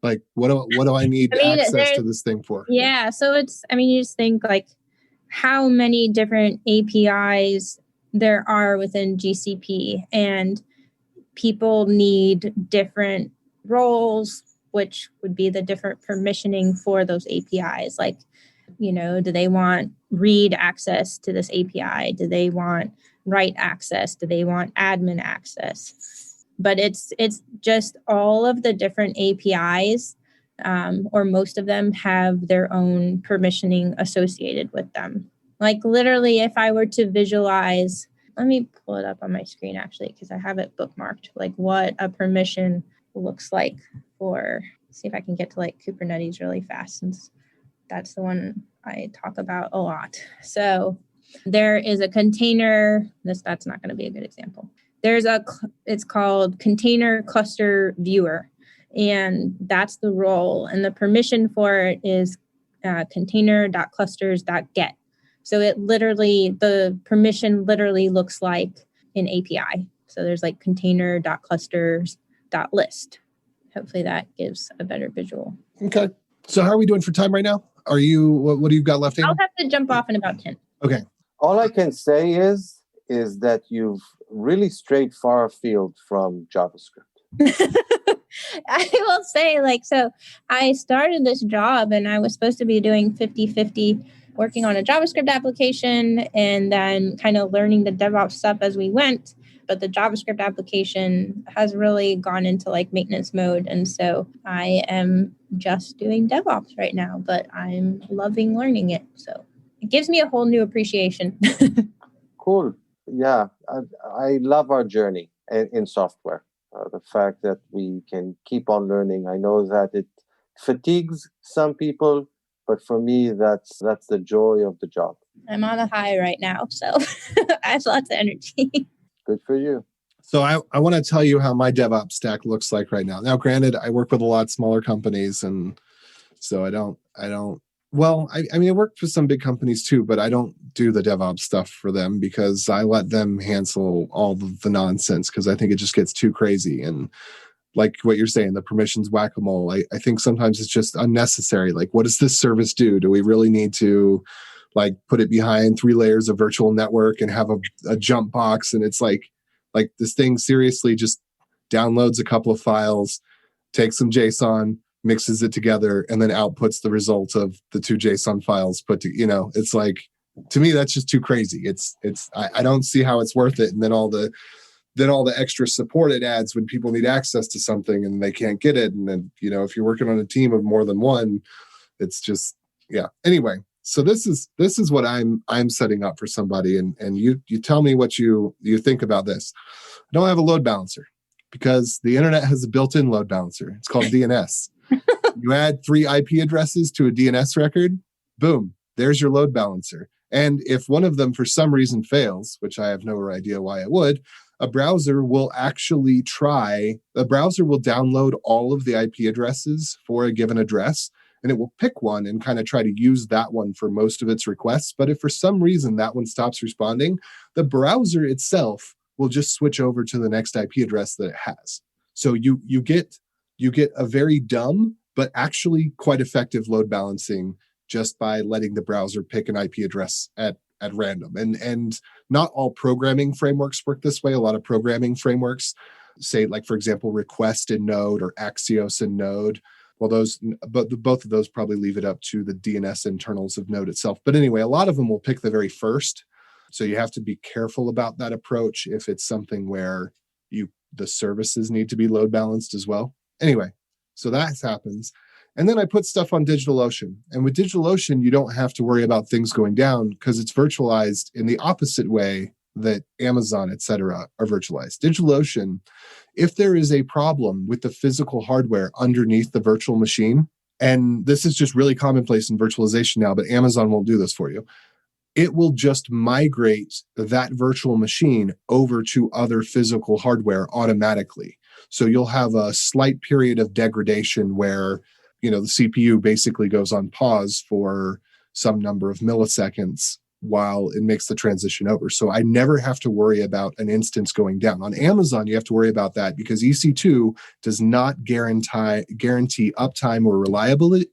Like, what do I need access to this thing for? Yeah. So you just think like how many different APIs there are within GCP, and people need different roles, which would be the different permissioning for those APIs. Like, do they want read access to this API? Do they want write access? Do they want admin access? But it's just all of the different APIs, or most of them have their own permissioning associated with them. Like literally, if I were to visualize, let me pull it up on my screen actually, because I have it bookmarked, like what a permission looks like see if I can get to like Kubernetes really fast, since that's the one I talk about a lot. So there is a container, that's not going to be a good example. It's called container cluster viewer, and that's the role. And the permission for it is container.clusters.get. So the permission literally looks like an API. So there's like container.clusters.list. Hopefully that gives a better visual. Okay. So how are we doing for time right now? What do you got left in? I'll have to jump off in about 10. Okay. All I can say is that you've really strayed far afield from JavaScript. I will say, so I started this job and I was supposed to be doing 50-50, working on a JavaScript application and then kind of learning the DevOps stuff as we went. But the JavaScript application has really gone into like maintenance mode. And so I am just doing DevOps right now, but I'm loving learning it. So it gives me a whole new appreciation. Cool. Yeah, I love our journey in software. The fact that we can keep on learning. I know that it fatigues some people, but for me, that's the joy of the job. I'm on a high right now, so I have lots of energy. Good for you. So I want to tell you how my DevOps stack looks like right now. Now, granted, I work with a lot smaller companies, and so I don't. Well, I mean, I work for some big companies too, but I don't do the DevOps stuff for them because I let them handle all the nonsense because I think it just gets too crazy. And like what you're saying, the permissions whack-a-mole, I think sometimes it's just unnecessary. Like, what does this service do? Do we really need to like put it behind 3 layers of virtual network and have a jump box. And it's like this thing seriously just downloads a couple of files, takes some JSON, mixes it together, and then outputs the result of the 2 JSON files put to, it's like, to me, that's just too crazy. I don't see how it's worth it. And then all the extra support it adds when people need access to something and they can't get it. And then, if you're working on a team of more than one, it's just, yeah. Anyway, so this is what I'm setting up for somebody. And you tell me what you think about this. I don't have a load balancer because the internet has a built-in load balancer. It's called DNS. You add 3 IP addresses to a DNS record, boom, there's your load balancer. And if one of them for some reason fails, which I have no idea why it would, a browser will download all of the IP addresses for a given address, and it will pick one and kind of try to use that one for most of its requests. But if for some reason that one stops responding, the browser itself will just switch over to the next IP address that it has. So you get a very dumb, but actually quite effective load balancing just by letting the browser pick an IP address at random. And not all programming frameworks work this way. A lot of programming frameworks say, like, for example, Request in Node or Axios in Node. Well, both of those probably leave it up to the DNS internals of Node itself. But anyway, a lot of them will pick the very first. So you have to be careful about that approach if it's something where the services need to be load balanced as well. Anyway, so that happens. And then I put stuff on DigitalOcean. And with DigitalOcean, you don't have to worry about things going down because it's virtualized in the opposite way that Amazon, et cetera, are virtualized. DigitalOcean, if there is a problem with the physical hardware underneath the virtual machine, and this is just really commonplace in virtualization now, but Amazon won't do this for you, it will just migrate that virtual machine over to other physical hardware automatically. So you'll have a slight period of degradation where the CPU basically goes on pause for some number of milliseconds while it makes the transition over. So I never have to worry about an instance going down. On Amazon, you have to worry about that because EC2 does not guarantee uptime or reliability.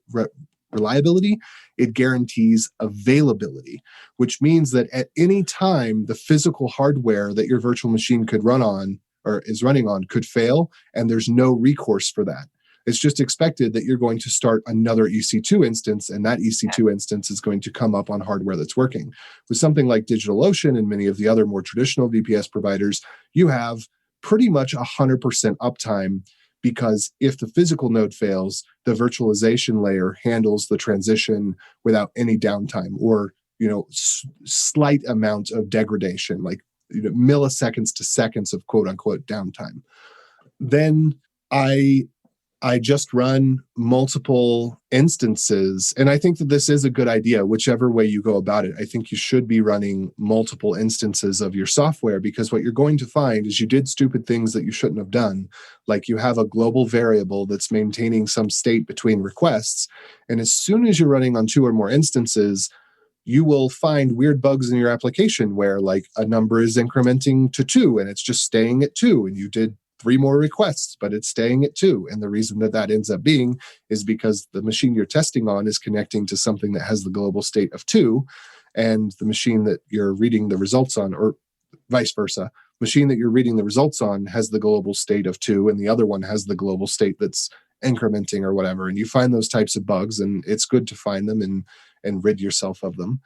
It guarantees availability, which means that at any time, the physical hardware that your virtual machine could run on or is running on could fail, and there's no recourse for that. It's just expected that you're going to start another EC2 instance, and that EC2 instance is going to come up on hardware that's working. With something like DigitalOcean and many of the other more traditional VPS providers, you have pretty much 100% uptime because if the physical node fails, the virtualization layer handles the transition without any downtime or slight amount of degradation, like milliseconds to seconds of quote unquote downtime. Then I just run multiple instances. And I think that this is a good idea, whichever way you go about it. I think you should be running multiple instances of your software because what you're going to find is you did stupid things that you shouldn't have done. Like you have a global variable that's maintaining some state between requests. And as soon as you're running on 2 or more instances, you will find weird bugs in your application where like a number is incrementing to 2 and it's just staying at 2 and you did 3 more requests, but it's staying at 2. And the reason that ends up being is because the machine you're testing on is connecting to something that has the global state of 2, and the machine that you're reading the results on, or vice versa, machine that you're reading the results on has the global state of 2, and the other one has the global state that's incrementing or whatever. And you find those types of bugs, and it's good to find them and rid yourself of them.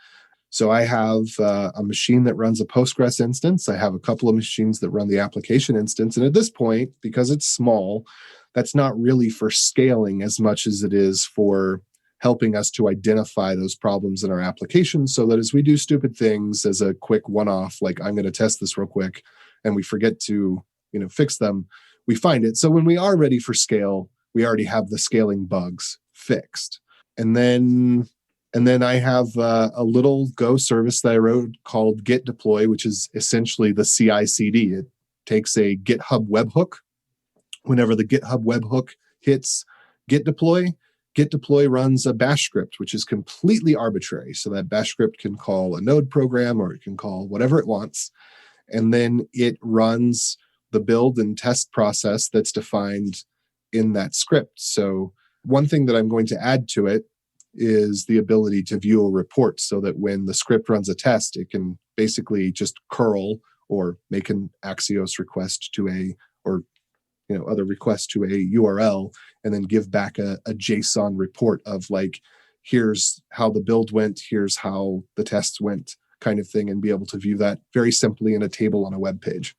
So I have a machine that runs a Postgres instance. I have a couple of machines that run the application instance. And at this point, because it's small, that's not really for scaling as much as it is for helping us to identify those problems in our application so that as we do stupid things as a quick one-off, like I'm going to test this real quick, and we forget to fix them, we find it. So when we are ready for scale, we already have the scaling bugs fixed. And then I have a little Go service that I wrote called Git Deploy, which is essentially the CI/CD. It takes a GitHub webhook. Whenever the GitHub webhook hits Git Deploy runs a bash script, which is completely arbitrary. So that bash script can call a node program or it can call whatever it wants. And then it runs the build and test process that's defined in that script. So one thing that I'm going to add to it is the ability to view a report so that when the script runs a test, it can basically just curl or make an Axios request to other requests to a URL, and then give back a JSON report of like, here's how the build went, here's how the tests went, kind of thing, and be able to view that very simply in a table on a web page.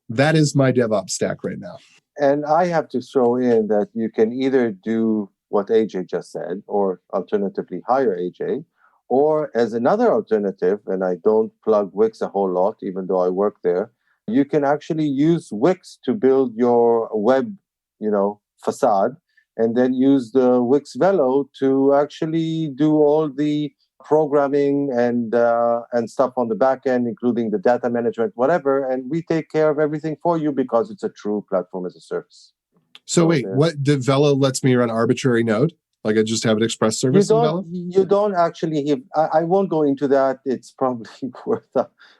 That is my DevOps stack right now. And I have to throw in that you can either do what AJ just said, or alternatively hire AJ, or as another alternative, and I don't plug Wix a whole lot, even though I work there, you can actually use Wix to build your web, facade, and then use the Wix Velo to actually do all the programming and stuff on the back end, including the data management, whatever. And we take care of everything for you because it's a true platform as a service. So wait, what? The Velo lets me run arbitrary node? Like I just have an express service in Velo? You don't actually have, I won't go into that. It's probably worth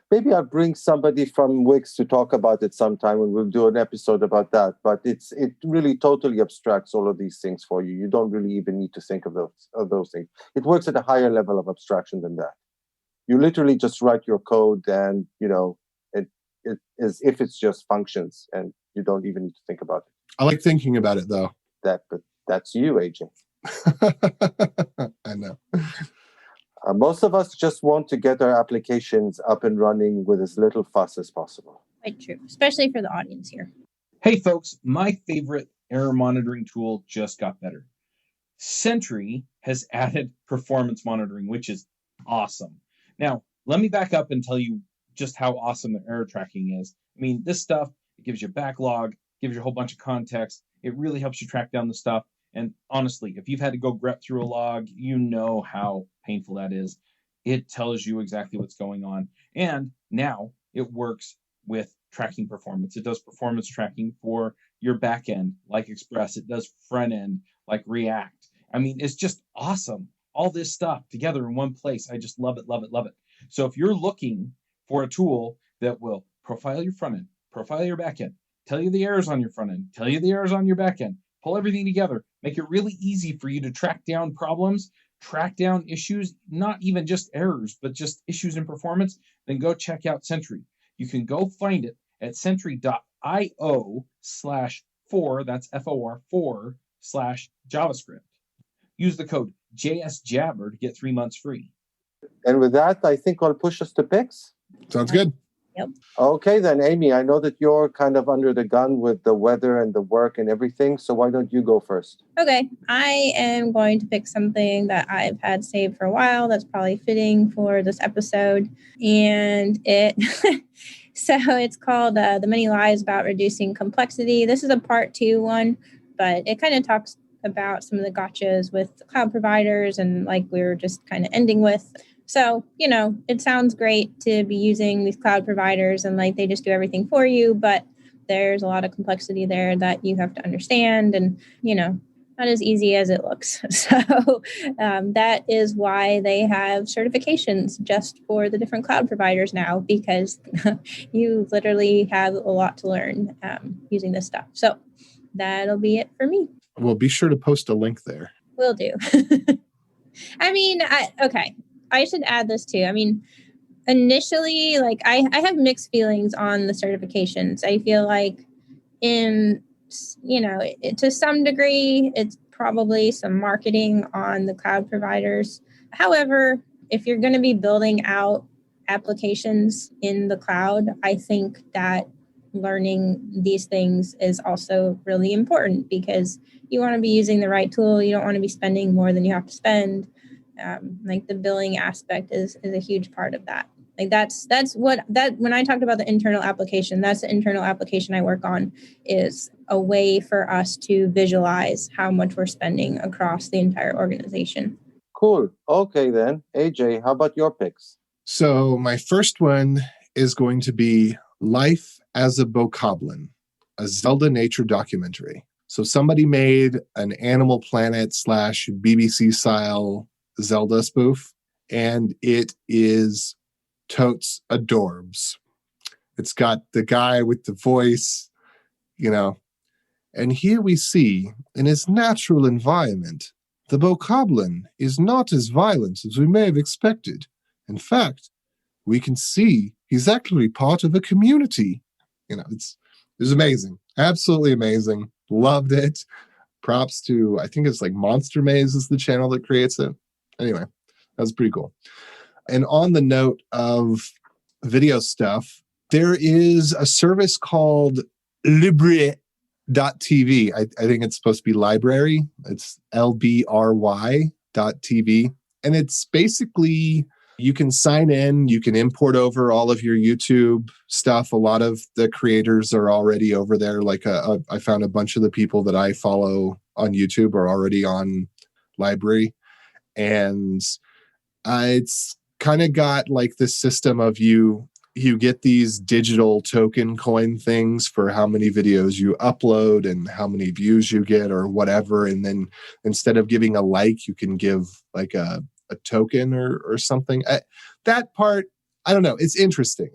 maybe I'll bring somebody from Wix to talk about it sometime, and we'll do an episode about that. But it really totally abstracts all of these things for you. You don't really even need to think of those things. It works at a higher level of abstraction than that. You literally just write your code, and it is if it's just functions, and you don't even need to think about it. I like thinking about it though. But that's you, AJ. I know. Most of us just want to get our applications up and running with as little fuss as possible. Quite true, especially for the audience here. Hey folks, my favorite error monitoring tool just got better. Sentry has added performance monitoring, which is awesome. Now, let me back up and tell you just how awesome the error tracking is. I mean, this stuff, it gives you a backlog, gives you a whole bunch of context. It really helps you track down the stuff. And honestly, if you've had to go grep through a log, you know how painful that is. It tells you exactly what's going on. And now it works with tracking performance. It does performance tracking for your back end, like Express. It does front end, like React. I mean, it's just awesome. All this stuff together in one place. I just love it, love it, love it. So if you're looking for a tool that will profile your front end, profile your back end, tell you the errors on your front end, tell you the errors on your back end, pull everything together, make it really easy for you to track down problems, track down issues, not even just errors, but just issues in performance, then go check out Sentry. You can go find it at sentry.io/4, that's FOR 4/JavaScript. Use the code JSJabber to get 3 months free. And with that, I think I'll push us to picks. Sounds good. Yep. Okay, then, Aimee, I know that you're kind of under the gun with the weather and the work and everything, so why don't you go first? Okay, I am going to pick something that I've had saved for a while that's probably fitting for this episode. And so it's called The Many Lies About Reducing Complexity. This is a part 2 one, but it kind of talks about some of the gotchas with the cloud providers and like we were just kind of ending with. So, it sounds great to be using these cloud providers and like they just do everything for you, but there's a lot of complexity there that you have to understand and, not as easy as it looks. So that is why they have certifications just for the different cloud providers now, because you literally have a lot to learn using this stuff. So that'll be it for me. Well, be sure to post a link there. Will do. Okay. I should add this too. I mean, initially, like I have mixed feelings on the certifications. I feel like to some degree, it's probably some marketing on the cloud providers. However, if you're going to be building out applications in the cloud, I think that learning these things is also really important because you want to be using the right tool. You don't want to be spending more than you have to spend. Like the billing aspect is a huge part of that. Like that's when I talked about the internal application, that's the internal application I work on, is a way for us to visualize how much we're spending across the entire organization. Cool. Okay, then. AJ, how about your picks? So my first one is going to be Life as a Bokoblin, a Zelda nature documentary. So somebody made an Animal Planet / BBC style Zelda spoof, and it is totes adorbs. It's got the guy with the voice, and here we see in his natural environment The bokoblin is not as violent as we may have expected. In fact, we can see he's actually part of a community. It was amazing. Absolutely amazing. Loved it. Props to, I think it's like Monster Maze is the channel that creates it. Anyway, that was pretty cool. And on the note of video stuff, there is a service called Libry.tv. I think it's supposed to be library. It's LBRY.tv. And it's basically, you can sign in, you can import over all of your YouTube stuff. A lot of the creators are already over there. Like I found a bunch of the people that I follow on YouTube are already on Library. And it's kind of got like this system of you get these digital token coin things for how many videos you upload and how many views you get or whatever. And then instead of giving a like, you can give like a token or something. That part, I don't know. It's interesting.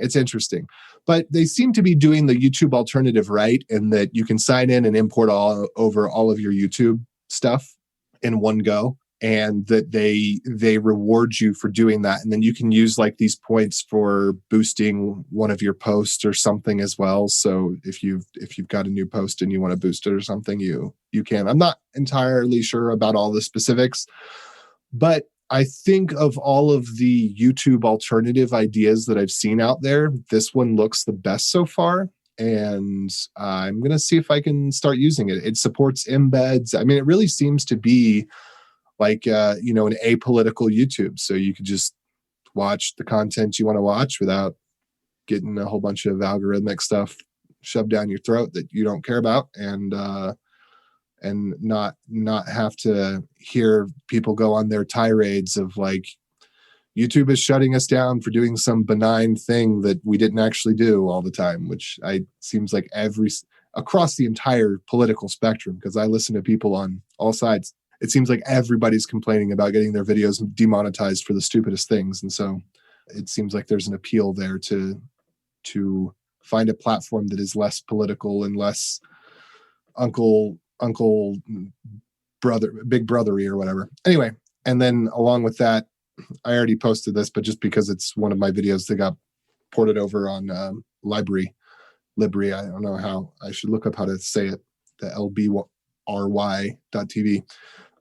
But they seem to be doing the YouTube alternative right, in that you can sign in and import over all of your YouTube stuff in one go. And that they reward you for doing that. And then you can use like these points for boosting one of your posts or something as well. So if you've got a new post and you want to boost it or something, you can. I'm not entirely sure about all the specifics, but I think of all of the YouTube alternative ideas that I've seen out there, this one looks the best so far. And I'm going to see if I can start using it. It supports embeds. I mean, it really seems to be like, an apolitical YouTube. So you could just watch the content you want to watch without getting a whole bunch of algorithmic stuff shoved down your throat that you don't care about, and not have to hear people go on their tirades of like, YouTube is shutting us down for doing some benign thing that we didn't actually do all the time, which seems like across the entire political spectrum, because I listen to people on all sides. It seems like everybody's complaining about getting their videos demonetized for the stupidest things. And so it seems like there's an appeal there to find a platform that is less political and less uncle brother, big brothery or whatever. Anyway, and then along with that, I already posted this, but just because it's one of my videos that got ported over on Libry. I don't know how I should look up how to say it. The LBRY.tv.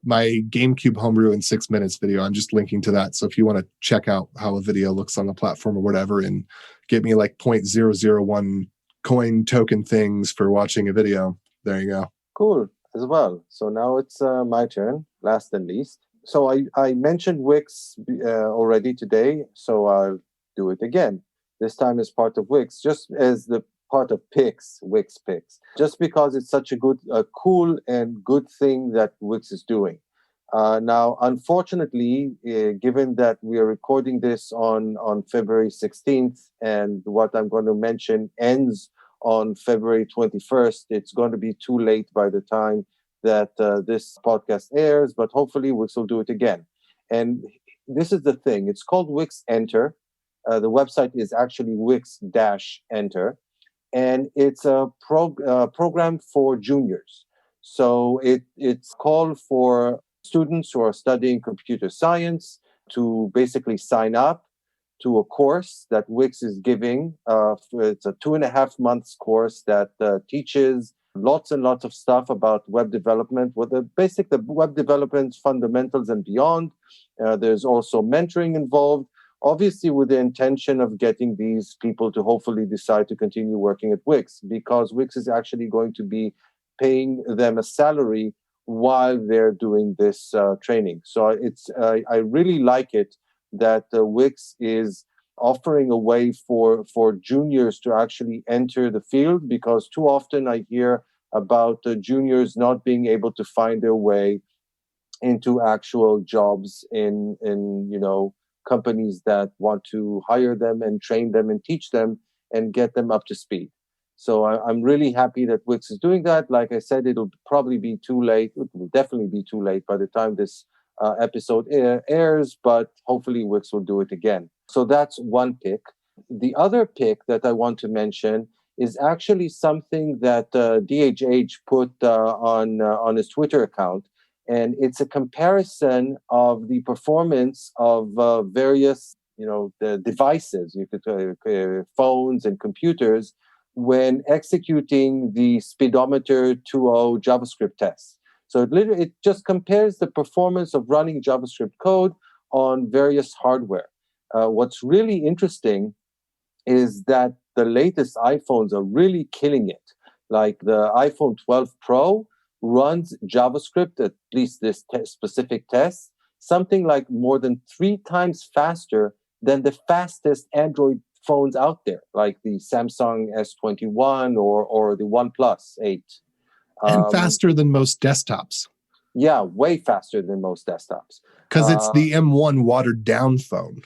My GameCube homebrew in 6 minutes video. I'm just linking to that. So if you want to check out how a video looks on the platform or whatever, and get me like 0.001 coin token things for watching a video, there you go. Cool as well. So now it's my turn, last and least. So I mentioned Wix already today, so I'll do it again. This time as part of Wix, just as the part of Wix Picks, just because it's such a cool and good thing that Wix is doing. Now, unfortunately, given that we are recording this on February 16th, and what I'm going to mention ends on February 21st, it's going to be too late by the time that this podcast airs, but hopefully Wix will do it again. And this is the thing. It's called Wix Enter. The website is actually Wix-Enter. And it's a program for juniors. So it's called for students who are studying computer science to basically sign up to a course that Wix is giving. It's a 2.5 months course that teaches lots and lots of stuff about web development, with the web development fundamentals and beyond. There's also mentoring involved, obviously with the intention of getting these people to hopefully decide to continue working at Wix, because Wix is actually going to be paying them a salary while they're doing this training. So I really like it that Wix is offering a way for juniors to actually enter the field, because too often I hear about juniors not being able to find their way into actual jobs in companies that want to hire them and train them and teach them and get them up to speed. So I'm really happy that Wix is doing that. Like I said, it'll probably be too late. It will definitely be too late by the time this episode airs, but hopefully Wix will do it again. So that's one pick. The other pick that I want to mention is actually something that DHH put on his Twitter account. And it's a comparison of the performance of various, the devices, you could phones and computers, when executing the speedometer 2.0 JavaScript tests. So it just compares the performance of running JavaScript code on various hardware. What's really interesting is that the latest iPhones are really killing it. Like the iPhone 12 Pro runs JavaScript, at least this specific test, something like more than 3 times faster than the fastest Android phones out there, like the Samsung S21 or the OnePlus 8. And faster than most desktops. Yeah, way faster than most desktops. Because it's the M1 watered down phone.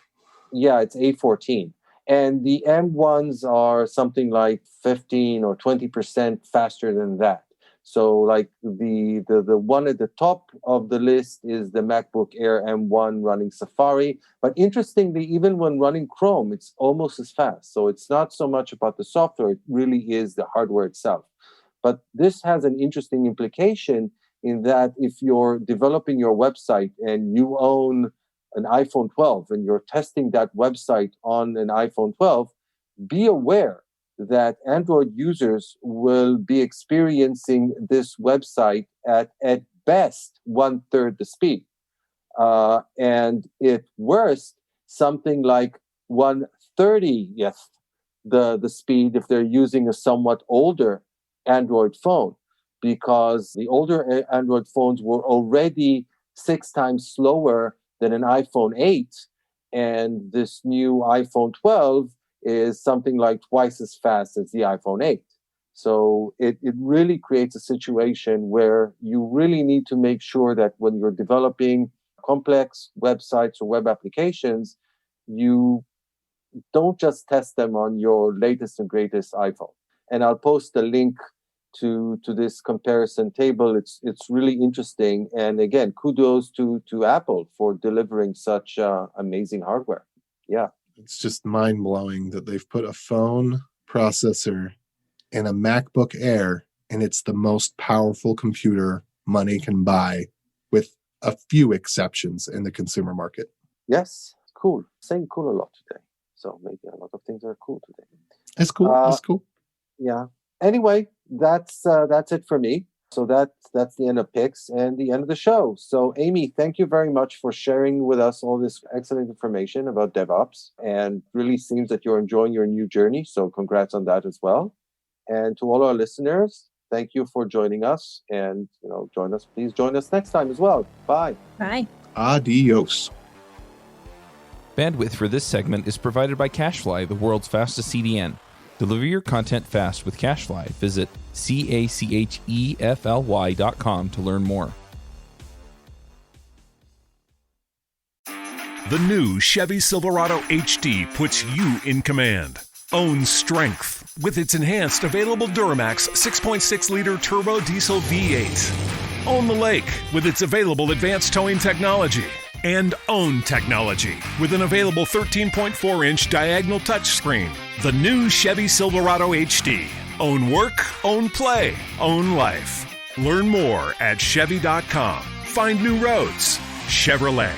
Yeah, it's A14. And the M1s are something like 15 or 20% faster than that. So like the one at the top of the list is the MacBook Air M1 running Safari. But interestingly, even when running Chrome, it's almost as fast. So it's not so much about the software, it really is the hardware itself. But this has an interesting implication in that if you're developing your website and you own an iPhone 12 and you're testing that website on an iPhone 12, be aware that Android users will be experiencing this website at best 1/3 the speed. And at worst, something like 1/30th the speed if they're using a somewhat older Android phone, because the older Android phones were already 6 times slower than an iPhone 8, and this new iPhone 12 is something like twice as fast as the iPhone 8. So it really creates a situation where you really need to make sure that when you're developing complex websites or web applications, you don't just test them on your latest and greatest iPhone. And I'll post a link to this comparison table. It's really interesting. And again, kudos to Apple for delivering such amazing hardware. Yeah. It's just mind-blowing that they've put a phone processor in a MacBook Air, and it's the most powerful computer money can buy, with a few exceptions in the consumer market. Yes, cool. Saying cool a lot today. So maybe a lot of things are cool today. That's cool. That's cool. Yeah. Anyway, that's it for me. So that's the end of picks and the end of the show. So Aimee, thank you very much for sharing with us all this excellent information about DevOps, and really seems that you're enjoying your new journey. So congrats on that as well. And to all our listeners, thank you for joining us, and please join us next time as well. Bye. Bye. Adios. Bandwidth for this segment is provided by CacheFly, the world's fastest CDN. Deliver your content fast with CacheFly. Visit CacheFly.com to learn more. The new Chevy Silverado HD puts you in command. Own strength with its enhanced available Duramax 6.6-liter turbo diesel V8. Own the lake with its available advanced towing technology. And own technology with an available 13.4-inch diagonal touchscreen. The new Chevy Silverado HD. Own work, own play, own life. Learn more at Chevy.com. Find new roads. Chevrolet.